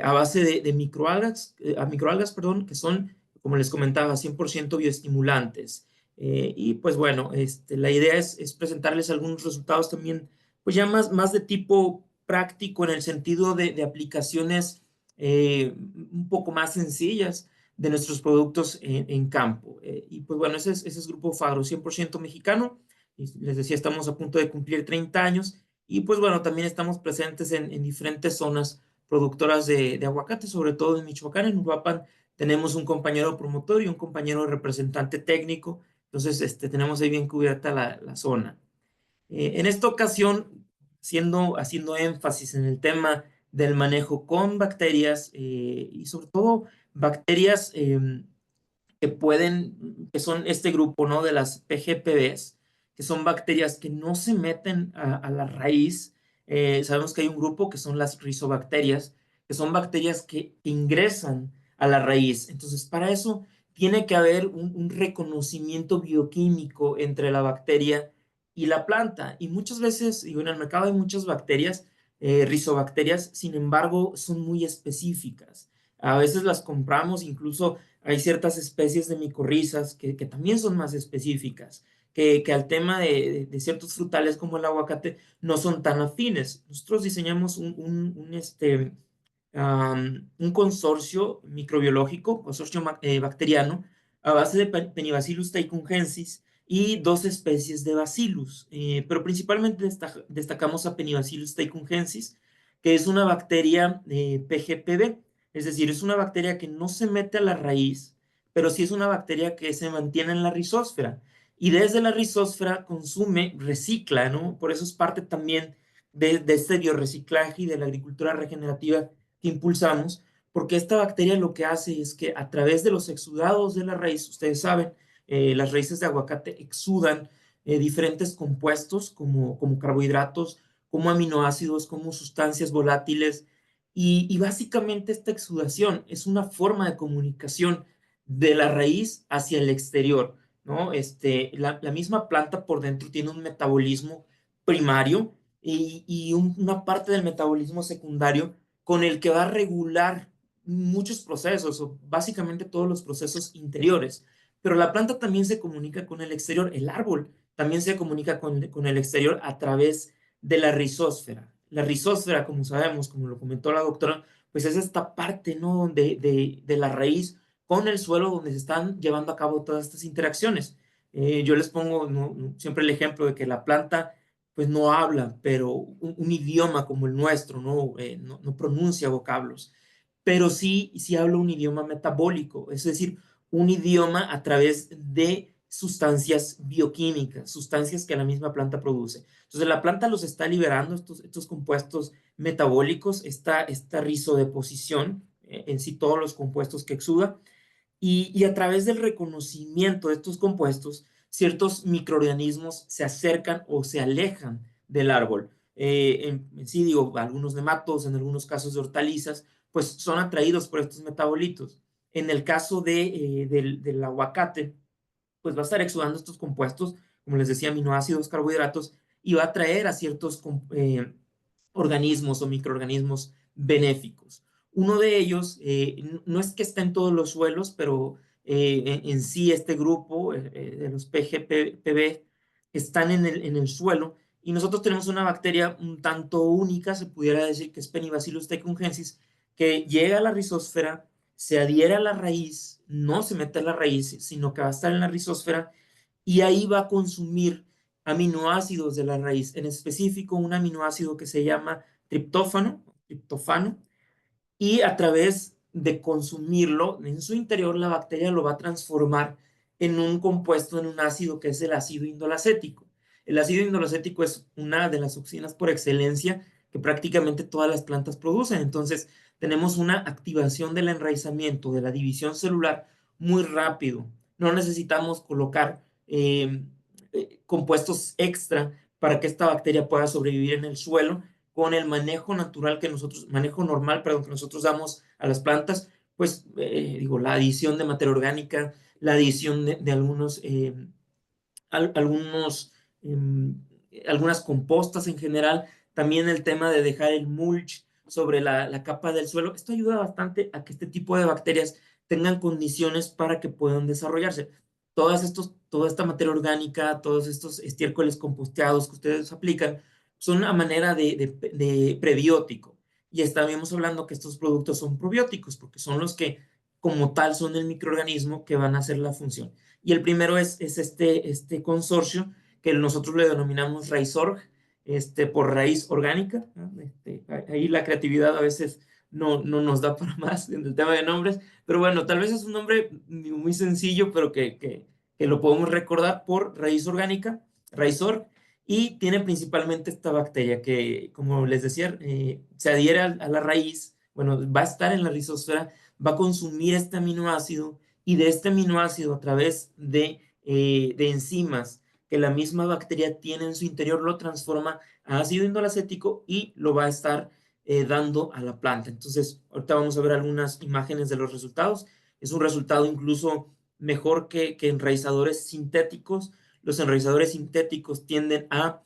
a base de microalgas, perdón, que son, como les comentaba, 100% bioestimulantes. Y pues bueno, la idea es presentarles algunos resultados también, pues ya más de tipo práctico, en el sentido de aplicaciones un poco más sencillas de nuestros productos en campo. Y pues bueno, ese es Grupo Fagro, 100% mexicano. Y les decía, estamos a punto de cumplir 30 años. Y pues bueno, también estamos presentes en diferentes zonas productoras de aguacate, sobre todo en Michoacán. En Uruapan tenemos un compañero promotor y un compañero representante técnico. Entonces, tenemos ahí bien cubierta la zona. En esta ocasión, haciendo énfasis en el tema del manejo con bacterias, y sobre todo bacterias que son este grupo, ¿no? De las PGPBs, que son bacterias que no se meten a la raíz. Sabemos que hay un grupo que son las rizobacterias, que son bacterias que ingresan a la raíz. Entonces, para eso tiene que haber un reconocimiento bioquímico entre la bacteria y la planta. Y muchas veces, digo, en el mercado hay muchas bacterias, rizobacterias, sin embargo, son muy específicas. A veces las compramos, incluso hay ciertas especies de micorrizas que también son más específicas, que al tema de ciertos frutales como el aguacate no son tan afines. Nosotros diseñamos un consorcio microbiológico, consorcio bacteriano, a base de Penibacillus thecungensis y dos especies de Bacillus, pero principalmente destacamos a Penibacillus thecungensis, que es una bacteria PGPB, es decir, es una bacteria que no se mete a la raíz, pero sí es una bacteria que se mantiene en la rizósfera, y desde la rizósfera consume, recicla, ¿no? Por eso es parte también de este biorreciclaje y de la agricultura regenerativa que impulsamos, porque esta bacteria lo que hace es que a través de los exudados de la raíz, ustedes saben, las raíces de aguacate exudan diferentes compuestos como carbohidratos, como aminoácidos, como sustancias volátiles, y básicamente esta exudación es una forma de comunicación de la raíz hacia el exterior, ¿no? La misma planta por dentro tiene un metabolismo primario y una parte del metabolismo secundario con el que va a regular muchos procesos, o básicamente todos los procesos interiores. Pero la planta también se comunica con el exterior, el árbol también se comunica con el exterior a través de la rizósfera. La rizósfera, como sabemos, como lo comentó la doctora, pues es esta parte, ¿no? de la raíz con el suelo donde se están llevando a cabo todas estas interacciones. Yo les pongo, ¿no? Siempre el ejemplo de que la planta pues no habla, pero un idioma como el nuestro, ¿no? No pronuncia vocablos, pero sí habla un idioma metabólico, es decir, un idioma a través de sustancias bioquímicas, sustancias que la misma planta produce. Entonces la planta los está liberando, estos compuestos metabólicos, esta rizodeposición, en sí todos los compuestos que exuda, y a través del reconocimiento de estos compuestos, ciertos microorganismos se acercan o se alejan del árbol. En sí, digo, algunos nematos, en algunos casos de hortalizas, pues son atraídos por estos metabolitos. En el caso del aguacate, pues va a estar exudando estos compuestos, como les decía, aminoácidos, carbohidratos, y va a atraer a ciertos organismos o microorganismos benéficos. Uno de ellos, no es que esté en todos los suelos, pero en sí este grupo de los PGPB están en el suelo, y nosotros tenemos una bacteria un tanto única, se pudiera decir que es Penibacillus thecungensis, que llega a la rizósfera, se adhiere a la raíz, no se mete a la raíz, sino que va a estar en la rizósfera, y ahí va a consumir aminoácidos de la raíz, en específico un aminoácido que se llama triptófano, y a través de consumirlo en su interior, la bacteria lo va a transformar en un compuesto, en un ácido que es el ácido indolacético. El ácido indolacético es una de las oxinas por excelencia que prácticamente todas las plantas producen. Entonces, tenemos una activación del enraizamiento, de la división celular muy rápido. No necesitamos colocar compuestos extra para que esta bacteria pueda sobrevivir en el suelo, con el manejo natural manejo normal, perdón, que nosotros damos a las plantas, pues digo, la adición de materia orgánica, la adición de algunos, algunas compostas en general, también el tema de dejar el mulch sobre la capa del suelo. Esto ayuda bastante a que este tipo de bacterias tengan condiciones para que puedan desarrollarse. Toda esta materia orgánica, todos estos estiércoles composteados que ustedes aplican, son a manera de prebiótico. Y estábamos hablando que estos productos son probióticos, porque son los que, como tal, son el microorganismo que van a hacer la función. Y el primero es este consorcio que nosotros le denominamos RaízOrg, por raíz orgánica, ¿no? Ahí la creatividad a veces no nos da para más en el tema de nombres, pero bueno, tal vez es un nombre muy sencillo, pero que lo podemos recordar por raíz orgánica, RaízOrg, y tiene principalmente esta bacteria que, como les decía, se adhiere a la raíz, bueno, va a estar en la rizosfera, va a consumir este aminoácido, y de este aminoácido a través de enzimas que la misma bacteria tiene en su interior lo transforma a ácido indolacético y lo va a estar dando a la planta. Entonces, ahorita vamos a ver algunas imágenes de los resultados. Es un resultado incluso mejor que enraizadores sintéticos. Los enraizadores sintéticos tienden a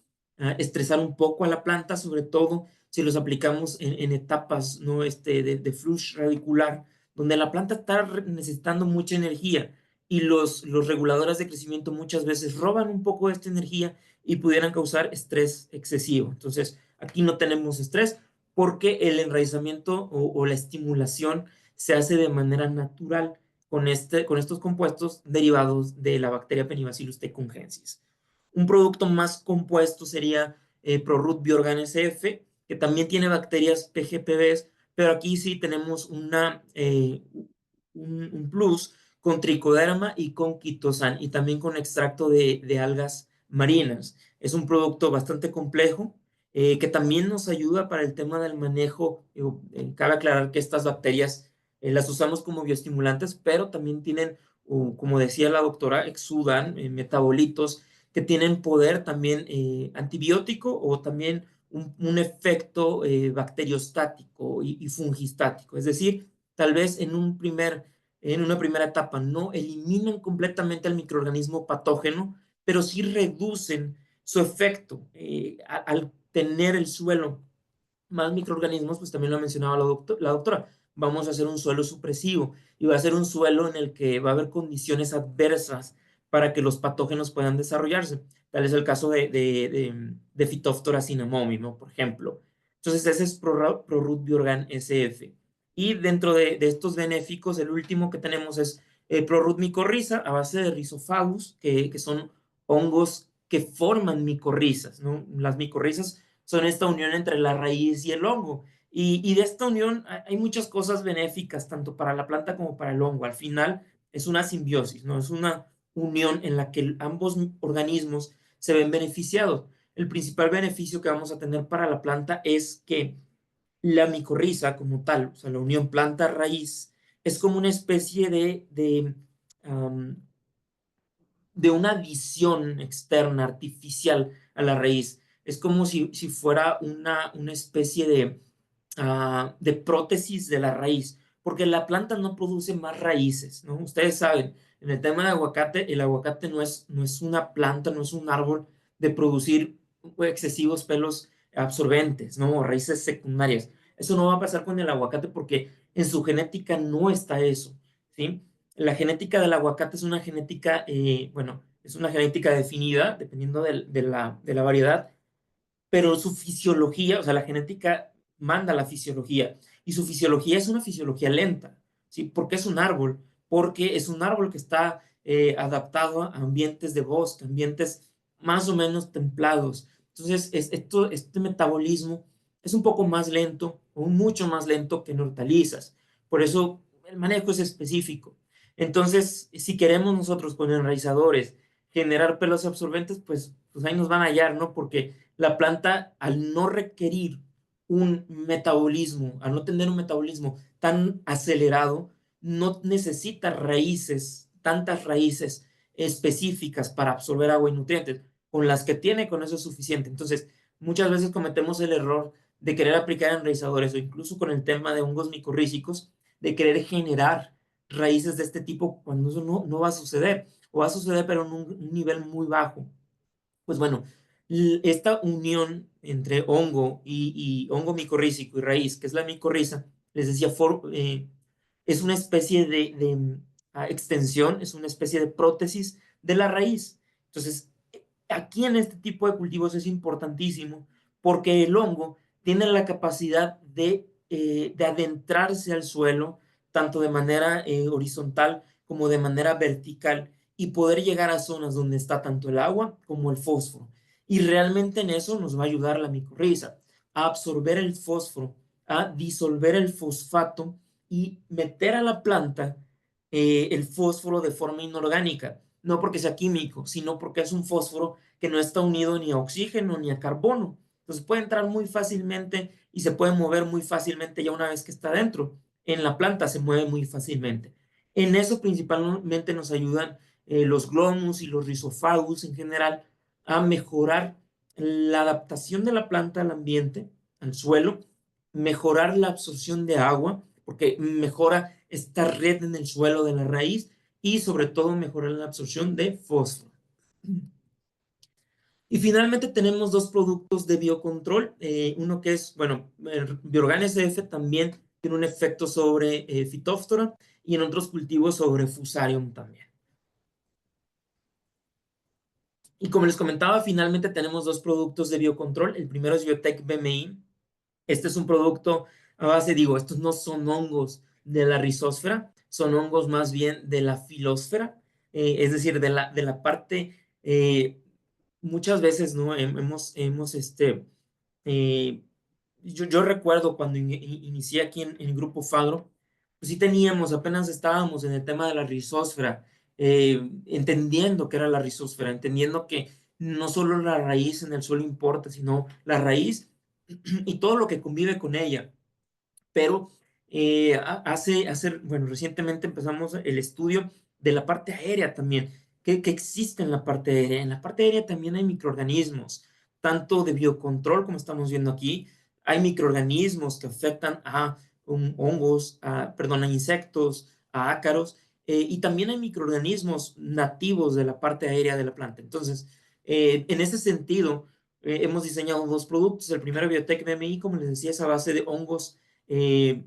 estresar un poco a la planta, sobre todo si los aplicamos en etapas, ¿no? De flush radicular, donde la planta está necesitando mucha energía y los reguladores de crecimiento muchas veces roban un poco de esta energía y pudieran causar estrés excesivo. Entonces, aquí no tenemos estrés porque el enraizamiento o la estimulación se hace de manera natural con estos compuestos derivados de la bacteria Penibacillus thecungensis. Un producto más compuesto sería ProRoot Bioorgan SF, que también tiene bacterias PGPBs, pero aquí sí tenemos un plus con tricoderma y con quitosan y también con extracto de algas marinas. Es un producto bastante complejo que también nos ayuda para el tema del manejo. Cabe aclarar que estas bacterias las usamos como bioestimulantes, pero también tienen, como decía la doctora, exudan metabolitos que tienen poder también antibiótico o también un efecto bacteriostático y fungistático. Es decir, tal vez en una primera etapa no eliminan completamente al microorganismo patógeno, pero sí reducen su efecto al tener el suelo más microorganismos, pues también lo mencionaba la doctora. Vamos a hacer un suelo supresivo y va a ser un suelo en el que va a haber condiciones adversas para que los patógenos puedan desarrollarse. Tal es el caso de Phytophthora cinnamomum, ¿no? Por ejemplo. Entonces, ese es ProRoot Bioorgan SF. Y dentro de estos benéficos, el último que tenemos es ProRoot mycorrhiza a base de Rhizophagus, que son hongos que forman micorrizas, ¿no? Las micorrizas son esta unión entre la raíz y el hongo. Y de esta unión hay muchas cosas benéficas, tanto para la planta como para el hongo. Al final es una simbiosis, ¿no? Es una unión en la que ambos organismos se ven beneficiados. El principal beneficio que vamos a tener para la planta es que la micorriza como tal, o sea, la unión planta-raíz, es como una especie de una visión externa, artificial a la raíz. Es como si fuera una especie de prótesis de la raíz, porque la planta no produce más raíces, ¿no? Ustedes saben, en el tema de aguacate, el aguacate no es una planta, no es un árbol de producir excesivos pelos absorbentes, ¿no? O raíces secundarias. Eso no va a pasar con el aguacate porque en su genética no está eso, ¿sí? La genética del aguacate es una genética, bueno, es una genética definida dependiendo de la variedad, pero su fisiología, o sea, la genética manda la fisiología y su fisiología es una fisiología lenta, ¿sí? ¿Por qué es un árbol? Porque es un árbol que está adaptado a ambientes de bosque, ambientes más o menos templados. Entonces, este metabolismo es un poco más lento o mucho más lento que en hortalizas. Por eso el manejo es específico. Entonces, si queremos nosotros con enraizadores generar pelos absorbentes, pues ahí nos van a hallar, ¿no? Porque la planta, al no requerir un metabolismo, al no tener un metabolismo tan acelerado, no necesita raíces, tantas raíces específicas para absorber agua y nutrientes. Con las que tiene, con eso es suficiente. Entonces, muchas veces cometemos el error de querer aplicar enraizadores o incluso con el tema de hongos micorrízicos, de querer generar raíces de este tipo cuando eso no va a suceder, o va a suceder pero en un nivel muy bajo. Pues bueno, esta unión entre hongo y hongo micorrízico y raíz, que es la micorriza, les decía, es una especie de extensión, es una especie de prótesis de la raíz. Entonces, aquí en este tipo de cultivos es importantísimo porque el hongo tiene la capacidad de adentrarse al suelo, tanto de manera horizontal como de manera vertical, y poder llegar a zonas donde está tanto el agua como el fósforo. Y realmente en eso nos va a ayudar la micorriza, a absorber el fósforo, a disolver el fosfato y meter a la planta el fósforo de forma inorgánica, no porque sea químico, sino porque es un fósforo que no está unido ni a oxígeno ni a carbono. Entonces puede entrar muy fácilmente y se puede mover muy fácilmente ya una vez que está dentro. En la planta se mueve muy fácilmente. En eso principalmente nos ayudan los glomus y los Rhizophagus en general a mejorar la adaptación de la planta al ambiente, al suelo, mejorar la absorción de agua, porque mejora esta red en el suelo de la raíz y sobre todo mejorar la absorción de fósforo. Y finalmente tenemos dos productos de biocontrol, uno que es, bueno, el Bioorgan SF también tiene un efecto sobre Phytophthora y en otros cultivos sobre Fusarium también. Y como les comentaba, finalmente tenemos dos productos de biocontrol. El primero es Biotech BMI. Este es un producto a base, digo, estos no son hongos de la rizósfera, son hongos más bien de la filósfera, es decir, de la parte, muchas veces, ¿no? Eh, yo recuerdo cuando inicié aquí en el grupo Fagro, pues sí teníamos, apenas estábamos en el tema de la rizósfera, entendiendo qué era la rizósfera, entendiendo que no solo la raíz en el suelo importa, sino la raíz y todo lo que convive con ella. Pero bueno, recientemente empezamos el estudio de la parte aérea también. ¿Qué existe en la parte aérea? En la parte aérea también hay microorganismos, tanto de biocontrol como estamos viendo aquí. Hay microorganismos que afectan a hongos, perdón, a insectos, a ácaros, y también hay microorganismos nativos de la parte aérea de la planta. Entonces, en ese sentido, hemos diseñado dos productos. El primero, Biotech BMI, como les decía, es a base de hongos eh,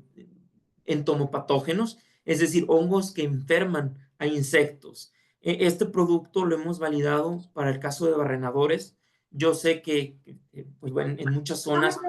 entomopatógenos, es decir, hongos que enferman a insectos. Este producto lo hemos validado para el caso de barrenadores. Yo sé pues, bueno, en muchas zonas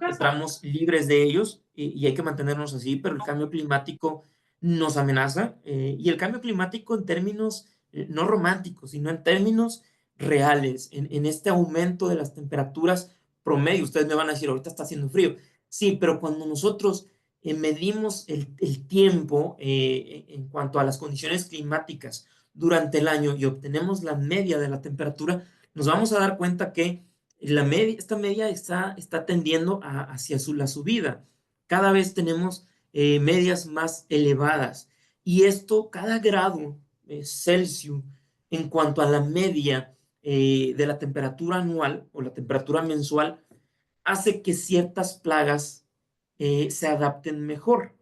estamos libres de ellos y hay que mantenernos así, pero el cambio climático nos amenaza y el cambio climático en términos no románticos, sino en términos reales, en este aumento de las temperaturas promedio. Ustedes me van a decir, ahorita está haciendo frío. Sí, pero cuando nosotros medimos el tiempo en cuanto a las condiciones climáticas durante el año y obtenemos la media de la temperatura, nos vamos a dar cuenta que esta media está tendiendo hacia la subida. Cada vez tenemos medias más elevadas y esto, cada grado Celsius en cuanto a la media de la temperatura anual o la temperatura mensual, hace que ciertas plagas se adapten mejor.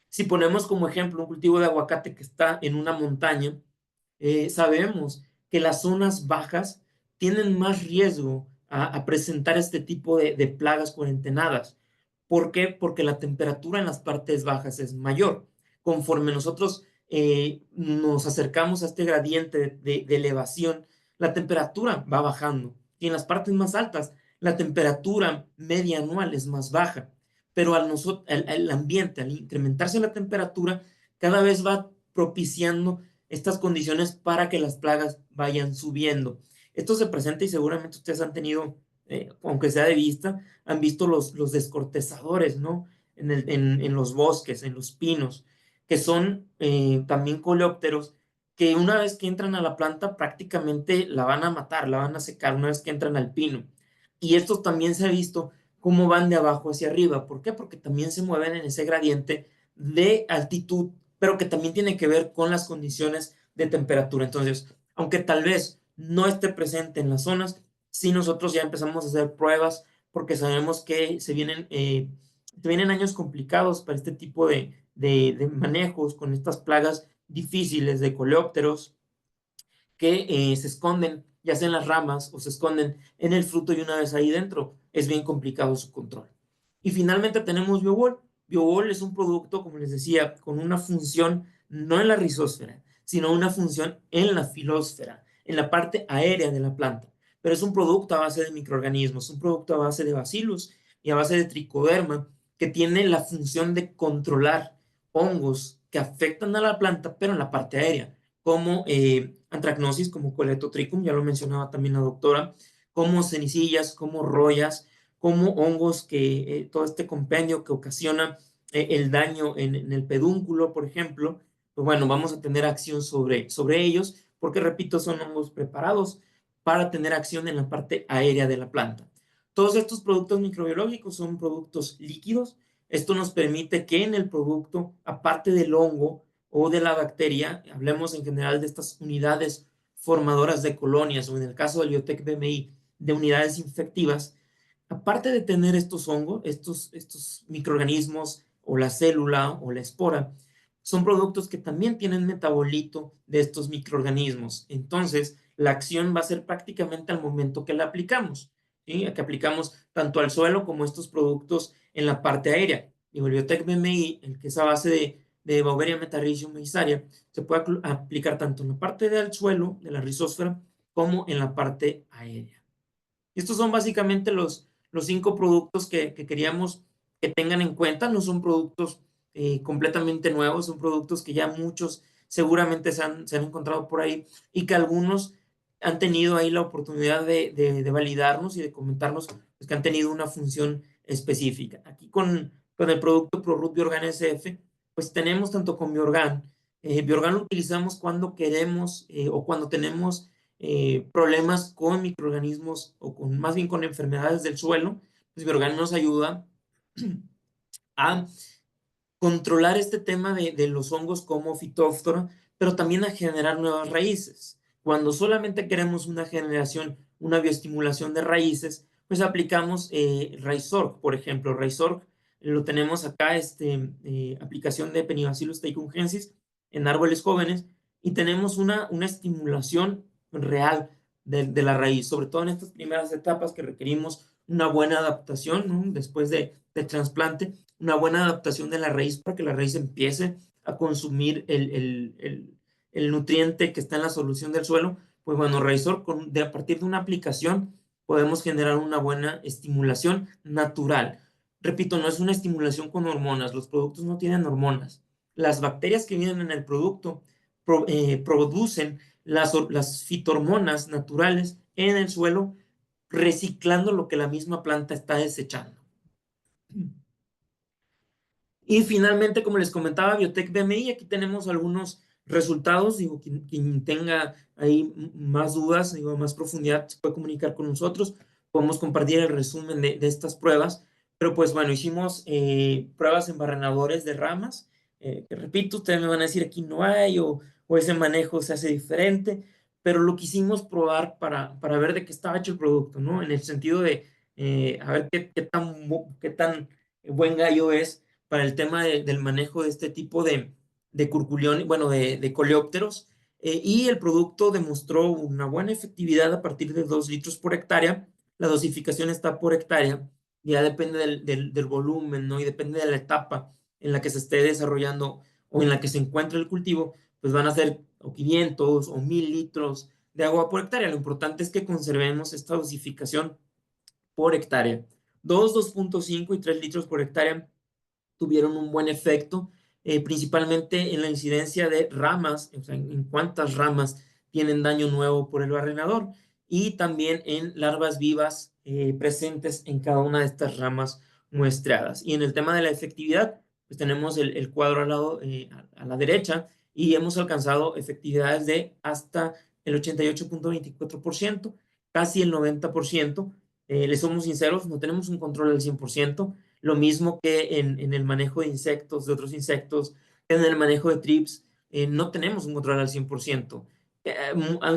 Si ponemos como ejemplo un cultivo de aguacate que está en una montaña, sabemos que las zonas bajas tienen más riesgo a presentar este tipo de plagas cuarentenadas. ¿Por qué? Porque la temperatura en las partes bajas es mayor. Conforme nosotros nos acercamos a este gradiente de elevación, la temperatura va bajando. Y en las partes más altas, la temperatura media anual es más baja. Pero el ambiente, al incrementarse la temperatura, cada vez va propiciando estas condiciones para que las plagas vayan subiendo. Esto se presenta y seguramente ustedes han tenido, aunque sea de vista, han visto los descortezadores, ¿no? En los bosques, en los pinos, que son también coleópteros que una vez que entran a la planta prácticamente la van a matar, la van a secar una vez que entran al pino. Y estos también se ha visto cómo van de abajo hacia arriba. ¿Por qué? Porque también se mueven en ese gradiente de altitud, pero que también tiene que ver con las condiciones de temperatura. Entonces, aunque tal vez no esté presente en las zonas, sí nosotros ya empezamos a hacer pruebas porque sabemos que se vienen años complicados para este tipo de manejos con estas plagas difíciles de coleópteros que se esconden ya sea en las ramas o se esconden en el fruto y una vez ahí dentro es bien complicado su control. Y finalmente tenemos BioWall. BioWall es un producto, como les decía, con una función no en la rizósfera, sino una función en la filósfera, en la parte aérea de la planta. Pero es un producto a base de microorganismos, un producto a base de bacillus y a base de tricoderma que tiene la función de controlar hongos que afectan a la planta, pero en la parte aérea, como anthracnosis, como Coletotrichum, ya lo mencionaba también la doctora, como cenicillas, como rollas, como hongos todo este compendio que ocasiona el daño en el pedúnculo, por ejemplo, pues bueno, vamos a tener acción sobre ellos, porque repito, son hongos preparados para tener acción en la parte aérea de la planta. Todos estos productos microbiológicos son productos líquidos. Esto nos permite que en el producto, aparte del hongo o de la bacteria, hablemos en general de estas unidades formadoras de colonias, o en el caso del Biotec BMI, de unidades infectivas, aparte de tener estos hongos, estos microorganismos, o la célula, o la espora, son productos que también tienen metabolito de estos microorganismos. Entonces, la acción va a ser prácticamente al momento que la aplicamos, ¿sí? Que aplicamos tanto al suelo como estos productos en la parte aérea. Y el Biotec BMI, el que es a base de Beauveria, Metarrhizium y Saria, se puede aplicar tanto en la parte del suelo, de la rizósfera, como en la parte aérea. Estos son básicamente los 5 productos que queríamos que tengan en cuenta. No son productos completamente nuevos, son productos que ya muchos seguramente se han encontrado por ahí, y que algunos han tenido ahí la oportunidad de validarnos y de comentarnos pues, que han tenido una función específica. Aquí con el producto ProRoot Biorgan SF, pues tenemos tanto con Biorgan. Biorgan lo utilizamos cuando queremos o cuando tenemos problemas con microorganismos, o más bien con enfermedades del suelo. Pues Biorgan nos ayuda a controlar este tema de los hongos como Phytophthora, pero también a generar nuevas raíces. Cuando solamente queremos una generación, una bioestimulación de raíces, pues aplicamos Rhizorg, por ejemplo. Rhizorg lo tenemos acá, aplicación de Penibacillus thuringiensis en árboles jóvenes, y tenemos una estimulación real de la raíz, sobre todo en estas primeras etapas que requerimos una buena adaptación, ¿no? Después de trasplante, una buena adaptación de la raíz para que la raíz empiece a consumir el nutriente que está en la solución del suelo. Pues bueno, Rhizorg, a partir de una aplicación podemos generar una buena estimulación natural. Repito, no es una estimulación con hormonas, los productos no tienen hormonas. Las bacterias que vienen en el producto producen las fitohormonas naturales en el suelo, reciclando lo que la misma planta está desechando. Y finalmente, como les comentaba, Biotec BMI, aquí tenemos algunos resultados. Digo, quien tenga ahí más dudas, digo, más profundidad, se puede comunicar con nosotros. Podemos compartir el resumen de estas pruebas. Pero pues bueno, hicimos pruebas en barrenadores de ramas. Que repito, ustedes me van a decir aquí no hay, o ese manejo se hace diferente. Pero lo quisimos probar para ver de qué estaba hecho el producto, ¿no? En el sentido de a ver qué tan buen gallo es para el tema del manejo de este tipo de curculión, bueno, de coleópteros, y el producto demostró una buena efectividad a partir de 2 litros por hectárea. La dosificación está por hectárea, ya depende del volumen, ¿no? Y depende de la etapa en la que se esté desarrollando o en la que se encuentre el cultivo, pues van a ser o 500 o 1000 litros de agua por hectárea. Lo importante es que conservemos esta dosificación por hectárea. 2.5 y 3 litros por hectárea tuvieron un buen efecto, principalmente en la incidencia de ramas, o sea, en cuántas ramas tienen daño nuevo por el barrenador, y también en larvas vivas presentes en cada una de estas ramas muestreadas. Y en el tema de la efectividad, pues tenemos el cuadro al lado, a la derecha, y hemos alcanzado efectividades de hasta el 88.24%, casi el 90%. Les somos sinceros, no tenemos un control al 100%. Lo mismo que en el manejo de insectos, de otros insectos, en el manejo de trips, no tenemos un control al 100%.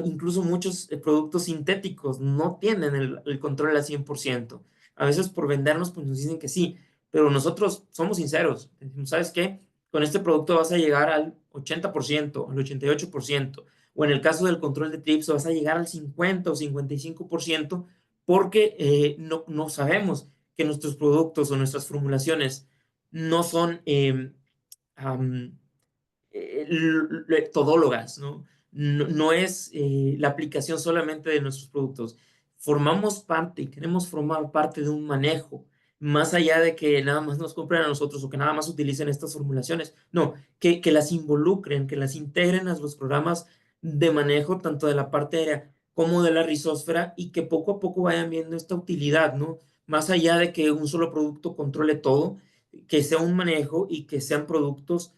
Incluso muchos productos sintéticos no tienen el control al 100%. A veces por vendernos pues nos dicen que sí, pero nosotros somos sinceros. ¿Sabes qué? Con este producto vas a llegar al 80%, al 88%, o en el caso del control de trips vas a llegar al 50 o 55%, porque no sabemos que nuestros productos o nuestras formulaciones no son todólogas, ¿no? No es la aplicación solamente de nuestros productos. Formamos parte y queremos formar parte de un manejo, más allá de que nada más nos compren a nosotros o que nada más utilicen estas formulaciones. No, que las involucren, que las integren a los programas de manejo, tanto de la parte aérea como de la rizósfera, y que poco a poco vayan viendo esta utilidad, ¿no? Más allá de que un solo producto controle todo, que sea un manejo y que sean productos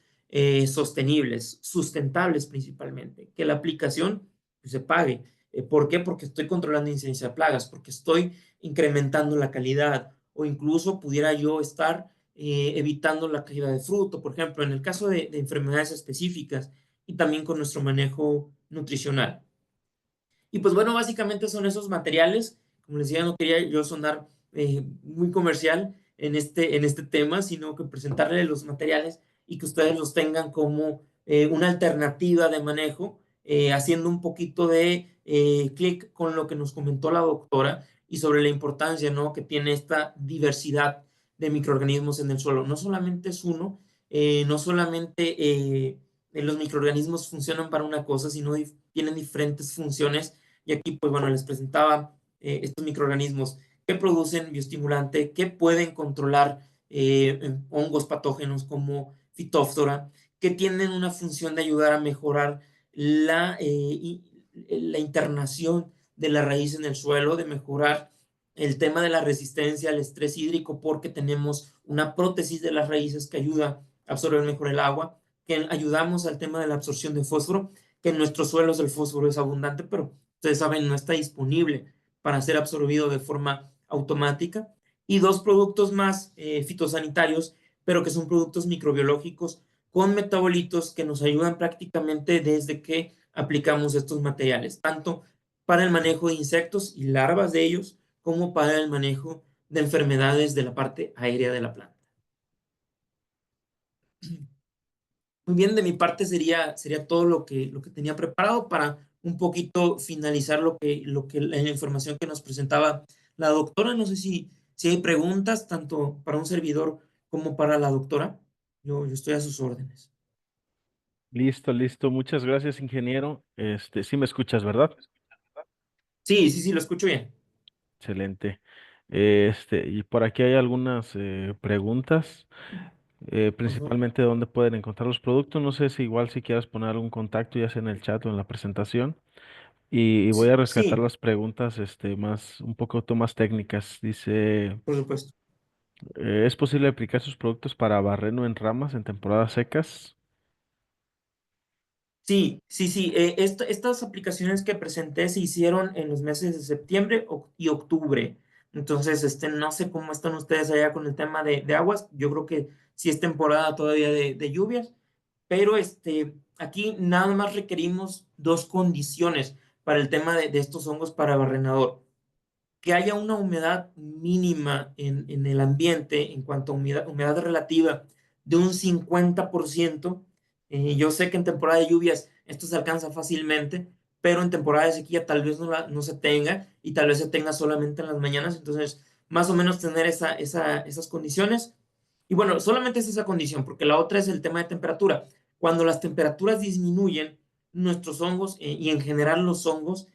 sostenibles, sustentables principalmente, que la aplicación pues, se pague. ¿Por qué? Porque estoy controlando incidencia de plagas, porque estoy incrementando la calidad, o incluso pudiera yo estar evitando la caída de fruto, por ejemplo, en el caso de enfermedades específicas, y también con nuestro manejo nutricional. Y pues bueno, básicamente son esos materiales. Como les decía, no quería yo sonar muy comercial en este tema, sino que presentarles los materiales y que ustedes los tengan como una alternativa de manejo, haciendo un poquito de clic con lo que nos comentó la doctora y sobre la importancia, ¿no?, que tiene esta diversidad de microorganismos en el suelo. No solamente es uno, no solamente los microorganismos funcionan para una cosa, sino tienen diferentes funciones. Y aquí, pues bueno, les presentaba estos microorganismos que producen bioestimulante, que pueden controlar hongos patógenos como Phytophthora, que tienen una función de ayudar a mejorar la internación de la raíz en el suelo, de mejorar el tema de la resistencia al estrés hídrico, porque tenemos una prótesis de las raíces que ayuda a absorber mejor el agua, que ayudamos al tema de la absorción de fósforo, que en nuestros suelos el fósforo es abundante, pero ustedes saben, no está disponible para ser absorbido de forma automática. Y dos productos más fitosanitarios, pero que son productos microbiológicos con metabolitos que nos ayudan prácticamente desde que aplicamos estos materiales, tanto para el manejo de insectos y larvas de ellos, como para el manejo de enfermedades de la parte aérea de la planta. Muy bien, de mi parte sería todo lo que tenía preparado para un poquito finalizar la información que nos presentaba la doctora. No sé si hay preguntas, tanto para un servidor como para la doctora. Yo estoy a sus órdenes. Listo, listo. Muchas gracias, ingeniero. Sí me escuchas, ¿verdad? Sí, lo escucho bien. Excelente. Y por aquí hay algunas preguntas, Ajá. principalmente dónde pueden encontrar los productos. No sé si igual si quieras poner algún contacto, ya sea en el chat o en la presentación. Y voy a rescatar Sí, las preguntas, un poco más técnicas. Dice, por supuesto. ¿es posible aplicar sus productos para barreno en ramas en temporadas secas? Sí. Estas aplicaciones que presenté se hicieron en los meses de septiembre y octubre. Entonces, no sé cómo están ustedes allá con el tema de aguas. Yo creo que sí es temporada todavía de lluvias, pero aquí nada más requerimos dos condiciones para el tema de estos hongos para barrenador: que haya una humedad mínima en el ambiente en cuanto a humedad relativa de un 50%. Yo sé que en temporada de lluvias esto se alcanza fácilmente, pero en temporada de sequía tal vez no se tenga, y tal vez se tenga solamente en las mañanas. Entonces, más o menos tener esas condiciones. Y bueno, solamente es esa condición, porque la otra es el tema de temperatura. Cuando las temperaturas disminuyen, nuestros hongos, y en general los hongos,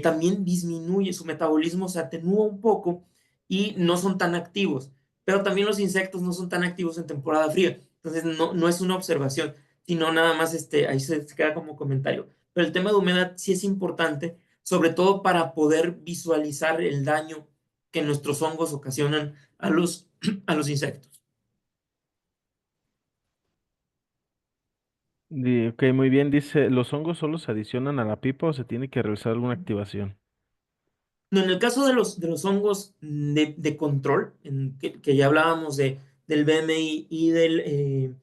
también disminuye, su metabolismo se atenúa un poco y no son tan activos. Pero también los insectos no son tan activos en temporada fría. Entonces, no es una observación, sino nada más ahí se queda como comentario. Pero el tema de humedad sí es importante, sobre todo para poder visualizar el daño que nuestros hongos ocasionan a los insectos. Ok, muy bien. Dice, ¿los hongos solo se adicionan a la pipa o se tiene que realizar alguna activación? No, en el caso de los hongos de control, que ya hablábamos del BMI y del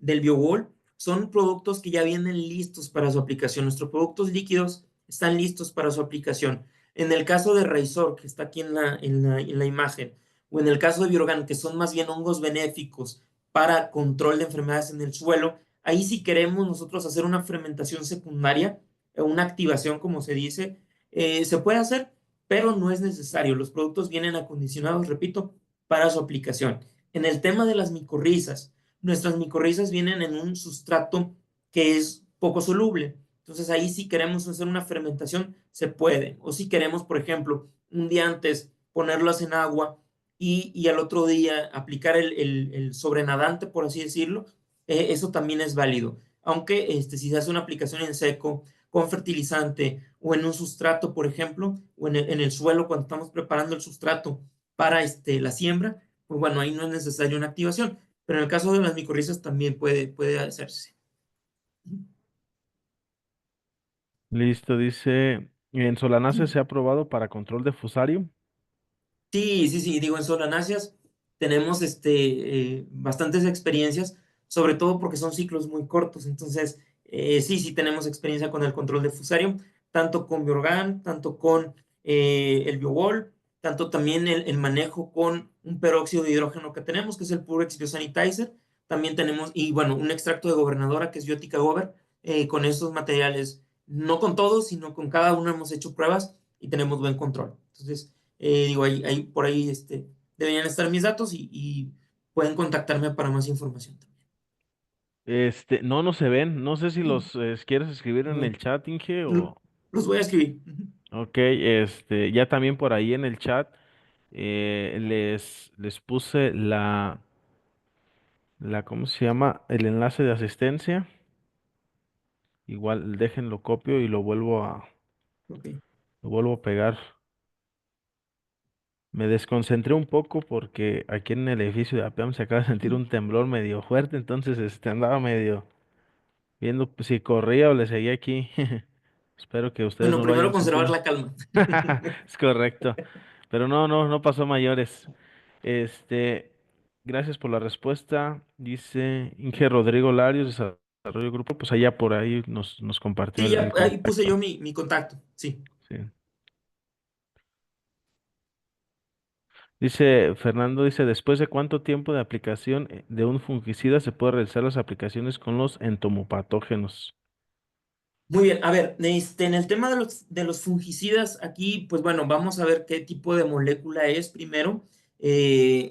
BioWall, son productos que ya vienen listos para su aplicación. Nuestros productos líquidos están listos para su aplicación. En el caso de Raizor, que está aquí en la imagen, o en el caso de Bioorgan, que son más bien hongos benéficos para control de enfermedades en el suelo, ahí sí queremos nosotros hacer una fermentación secundaria, una activación, como se dice, se puede hacer, pero no es necesario. Los productos vienen acondicionados, repito, para su aplicación. En el tema de las micorrizas, nuestras micorrizas vienen en un sustrato que es poco soluble. Entonces ahí, si queremos hacer una fermentación, se puede. O si queremos, por ejemplo, un día antes ponerlas en agua y al otro día aplicar el sobrenadante, por así decirlo, eso también es válido. Aunque si se hace una aplicación en seco, con fertilizante o en un sustrato, por ejemplo, o en el suelo cuando estamos preparando el sustrato para la siembra, pues bueno, ahí no es necesaria una activación. Pero en el caso de las micorrizas también puede hacerse. Listo, dice, ¿en Solanace se ha probado para control de fusarium? Sí, digo, en solanáceas tenemos bastantes experiencias, sobre todo porque son ciclos muy cortos. Entonces, sí tenemos experiencia con el control de fusarium, tanto con Biorgan, tanto con el Biowall, tanto también el manejo con un peróxido de hidrógeno que tenemos, que es el Purex Biosanitizer. También tenemos, y bueno, un extracto de gobernadora que es Biotica Gober, con estos materiales, no con todos, sino con cada uno hemos hecho pruebas y tenemos buen control. Entonces, digo, por ahí deberían estar mis datos y pueden contactarme para más información también. No, no se ven. No sé si los quieres escribir en No, el chat, Inge, no, o... los voy a escribir. Ujú. Ok, ya también por ahí en el chat les puse ¿cómo se llama? El enlace de asistencia. Igual déjenlo copio y Ok. lo vuelvo a pegar. Me desconcentré un poco porque aquí en el edificio de APAM se acaba de sentir un temblor medio fuerte, entonces andaba medio viendo pues, si corría o le seguía aquí. Espero que ustedes Bueno, no lo primero hayan conservar sentido. la calma. Es correcto. Pero no pasó mayores. Este, gracias por la respuesta. Dice Inge Rodrigo Larios, Desarrollo Grupo, pues allá por ahí nos compartió Sí, ya el ahí puse contacto. yo mi contacto. Sí. Sí. Dice Fernando, dice, ¿después de cuánto tiempo de aplicación de un fungicida se puede realizar las aplicaciones con los entomopatógenos? Muy bien, a ver, en el tema de los fungicidas, aquí, pues bueno, vamos a ver qué tipo de molécula es primero, y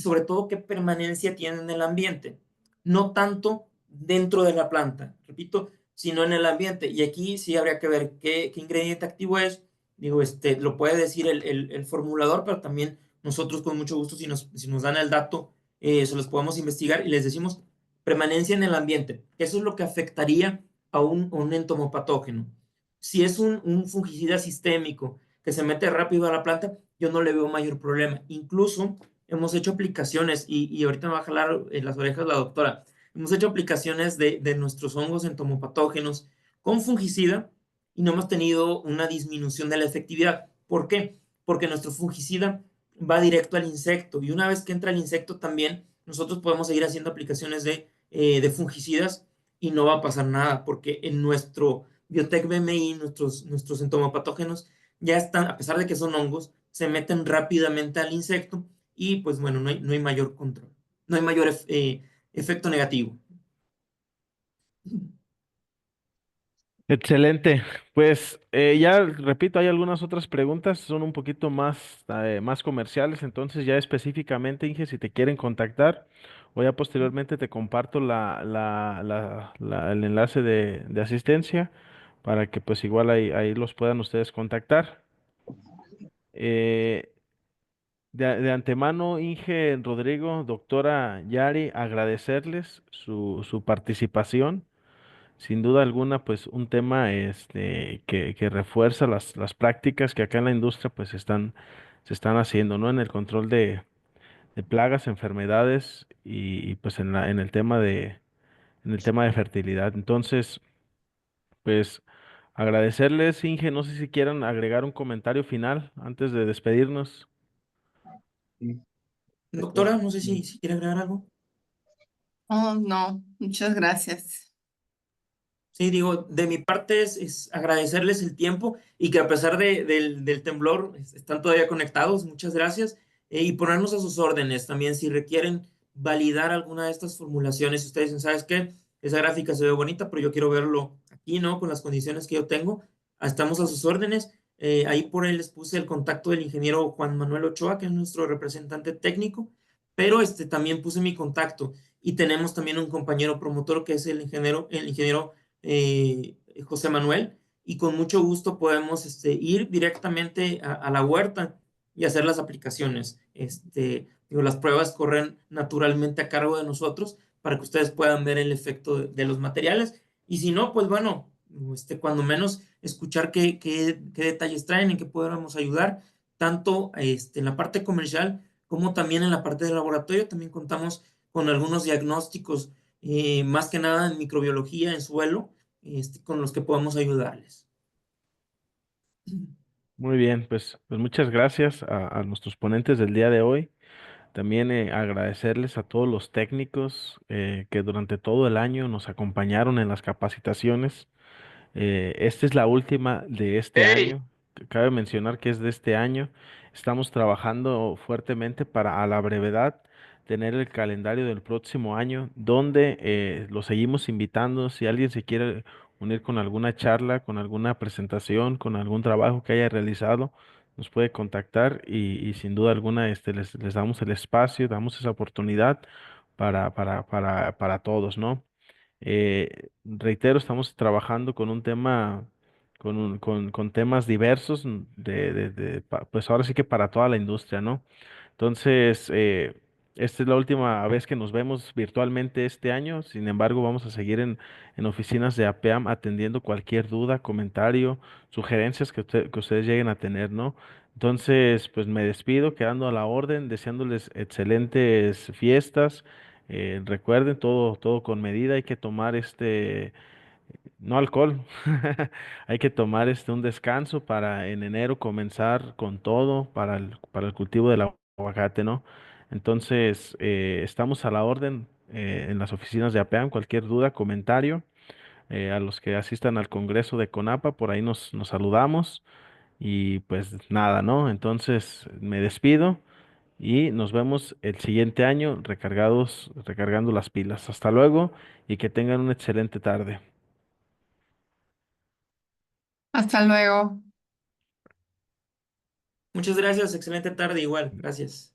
sobre todo qué permanencia tiene en el ambiente. No tanto dentro de la planta, repito, sino en el ambiente. Y aquí sí habría que ver qué ingrediente activo es. Digo, lo puede decir el formulador, pero también nosotros con mucho gusto, si nos dan el dato, se los podemos investigar y les decimos permanencia en el ambiente. Eso es lo que afectaría a un entomopatógeno. Si es un fungicida sistémico que se mete rápido a la planta, yo no le veo mayor problema. Incluso hemos hecho aplicaciones, y ahorita me va a jalar en las orejas la doctora, hemos hecho aplicaciones de nuestros hongos entomopatógenos con fungicida y no hemos tenido una disminución de la efectividad. ¿Por qué? Porque nuestro fungicida va directo al insecto y una vez que entra el insecto también, nosotros podemos seguir haciendo aplicaciones de fungicidas y no va a pasar nada, porque en nuestro Biotech BMI, nuestros entomopatógenos ya están, a pesar de que son hongos, se meten rápidamente al insecto y pues bueno, no hay mayor control, no hay mayor efecto negativo. Excelente. Pues ya repito, hay algunas otras preguntas, son un poquito más comerciales, entonces ya específicamente, Inge, si te quieren contactar, o ya posteriormente te comparto el enlace de asistencia para que pues igual ahí los puedan ustedes contactar. Eh, de antemano, Inge, Rodrigo, doctora Yari, agradecerles su participación. Sin duda alguna, pues un tema que refuerza las prácticas que acá en la industria pues se están haciendo, ¿no? En el control de plagas, enfermedades y, pues en en el tema de fertilidad. Entonces, pues agradecerles, Inge, no sé si quieran agregar un comentario final antes de despedirnos. Sí, Doctora, no sé si quiere agregar algo. Oh, no, muchas gracias. Sí, digo, de mi parte es agradecerles el tiempo y que a pesar del temblor están todavía conectados, muchas gracias, y ponernos a sus órdenes también si requieren validar alguna de estas formulaciones, ustedes dicen, ¿sabes qué? Esa gráfica se ve bonita, pero yo quiero verlo aquí, ¿no? Con las condiciones que yo tengo. Estamos a sus órdenes. Ahí por ahí les puse el contacto del ingeniero Juan Manuel Ochoa, que es nuestro representante técnico, pero también puse mi contacto y tenemos también un compañero promotor que es el ingeniero José Manuel, y con mucho gusto podemos ir directamente a la huerta y hacer las aplicaciones. Digo, las pruebas corren naturalmente a cargo de nosotros para que ustedes puedan ver el efecto de los materiales. Y si no, pues bueno, cuando menos escuchar qué detalles traen, en qué podemos ayudar, tanto en la parte comercial como también en la parte de laboratorio. También contamos con algunos diagnósticos, más que nada en microbiología, en suelo, con los que podamos ayudarles. Muy bien, pues muchas gracias a nuestros ponentes del día de hoy. También agradecerles a todos los técnicos que durante todo el año nos acompañaron en las capacitaciones. Esta es la última de este año. Cabe mencionar que es de este año. Estamos trabajando fuertemente para a la brevedad tener el calendario del próximo año, donde lo seguimos invitando. Si alguien se quiere unir con alguna charla, con alguna presentación, con algún trabajo que haya realizado, nos puede contactar y sin duda alguna les damos el espacio, damos esa oportunidad para todos, ¿no? Reitero, estamos trabajando con un tema, con temas diversos, pues ahora sí que para toda la industria, ¿no? Entonces, esta es la última vez que nos vemos virtualmente este año. Sin embargo, vamos a seguir en oficinas de APAM atendiendo cualquier duda, comentario, sugerencias que ustedes lleguen a tener, ¿no? Entonces, pues me despido, quedando a la orden, deseándoles excelentes fiestas. Recuerden, todo con medida, hay que tomar no alcohol. Hay que tomar un descanso para en enero comenzar con todo para el cultivo del aguacate, ¿no? Entonces, estamos a la orden en las oficinas de APEAM. Cualquier duda, comentario, a los que asistan al Congreso de CONAPA, por ahí nos saludamos y pues nada, ¿no? Entonces, me despido y nos vemos el siguiente año recargando las pilas. Hasta luego y que tengan una excelente tarde. Hasta luego. Muchas gracias, excelente tarde igual, gracias.